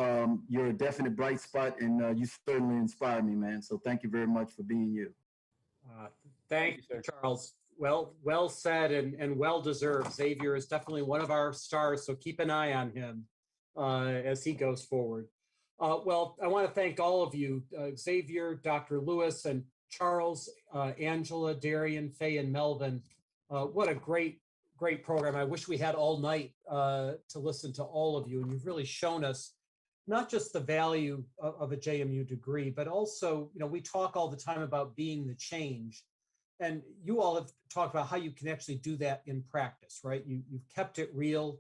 a definite bright spot, and you certainly inspire me, man. So thank you very much for being you. Thank you, Charles. Well said and well deserved. Xavier is definitely one of our stars, so keep an eye on him as he goes forward. Well, I want to thank all of you, Xavier, Dr. Lewis, and Charles, Angela, Darian, Faye, and Melvin. What a great program. I wish we had all night to listen to all of you, and you've really shown us not just the value of a JMU degree, but also, we talk all the time about being the change. And you all have talked about how you can actually do that in practice, right? You've kept it real.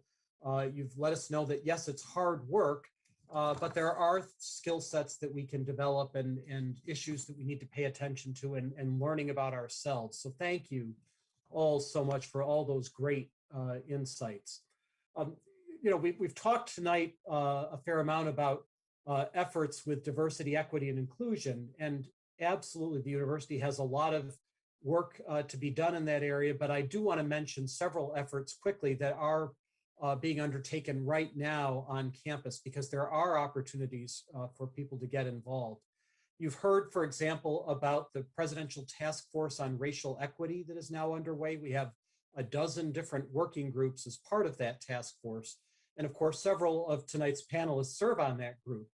You've let us know that, yes, it's hard work, but there are skill sets that we can develop and issues that we need to pay attention to and learning about ourselves. So thank you all so much for all those great insights. We've talked tonight a fair amount about efforts with diversity, equity, and inclusion, and absolutely the university has a lot of work to be done in that area, but I do want to mention several efforts quickly that are being undertaken right now on campus, because there are opportunities for people to get involved. You've heard, for example, about the Presidential Task Force on Racial Equity that is now underway. We have a dozen different working groups as part of that task force. And of course, several of tonight's panelists serve on that group.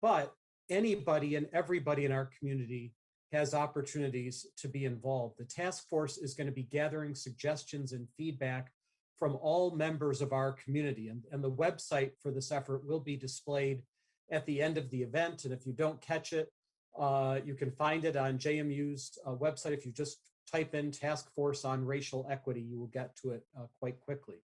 But anybody and everybody in our community has opportunities to be involved. The task force is going to be gathering suggestions and feedback from all members of our community. And the website for this effort will be displayed at the end of the event. And if you don't catch it, you can find it on JMU's website. If you just type in Task Force on Racial Equity, you will get to it quite quickly.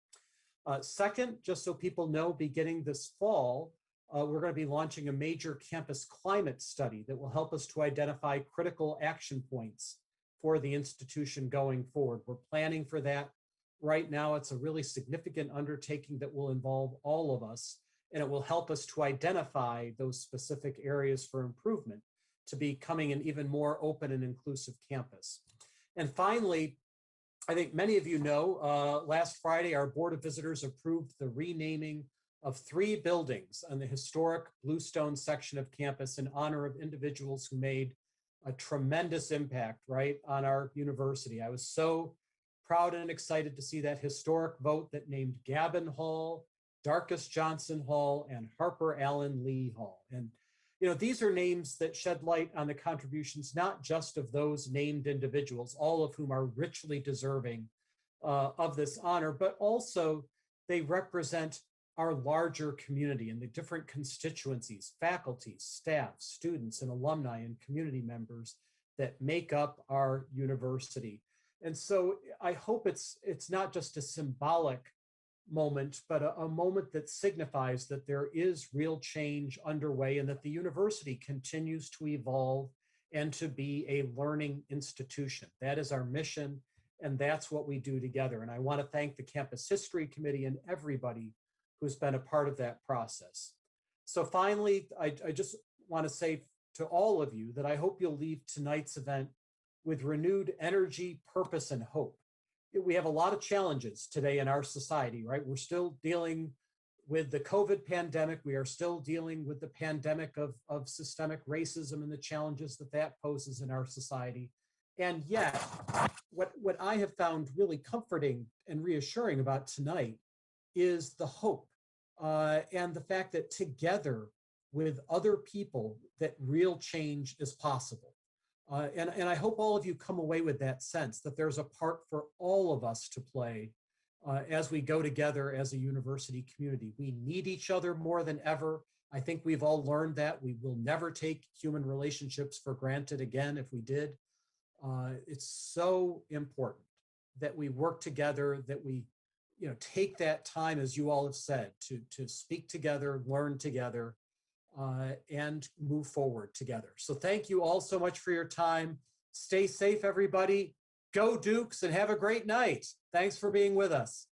Second, just so people know, beginning this fall, we're going to be launching a major campus climate study that will help us to identify critical action points for the institution going forward. We're planning for that right now. It's a really significant undertaking that will involve all of us, and it will help us to identify those specific areas for improvement to becoming an even more open and inclusive campus. And finally, I think many of you know, last Friday, our Board of Visitors approved the renaming of 3 buildings on the historic Bluestone section of campus in honor of individuals who made a tremendous impact, right, on our university. I was so proud and excited to see that historic vote that named Gavin Hall, Darcus Johnson Hall, and Harper Allen Lee Hall. And these are names that shed light on the contributions, not just of those named individuals, all of whom are richly deserving of this honor, but also they represent our larger community and the different constituencies, faculty, staff, students, and alumni and community members that make up our university. And so I hope it's not just a symbolic moment, but a moment that signifies that there is real change underway and that the university continues to evolve and to be a learning institution. That is our mission, and that's what we do together. And I want to thank the Campus History Committee and everybody who's been a part of that process. So finally, I just want to say to all of you that I hope you'll leave tonight's event with renewed energy, purpose, and hope. We have a lot of challenges today in our society, right? We're still dealing with the COVID pandemic. We are still dealing with the pandemic of systemic racism and the challenges that that poses in our society. And yet, what I have found really comforting and reassuring about tonight is the hope and the fact that together with other people that real change is possible. And I hope all of you come away with that sense that there's a part for all of us to play as we go together as a university community. We need each other more than ever. I think we've all learned that. We will never take human relationships for granted again if we did. It's so important that we work together, that we take that time, as you all have said, to speak together, learn together, and move forward together. So thank you all so much for your time. Stay safe, everybody. Go Dukes, and have a great night. Thanks for being with us.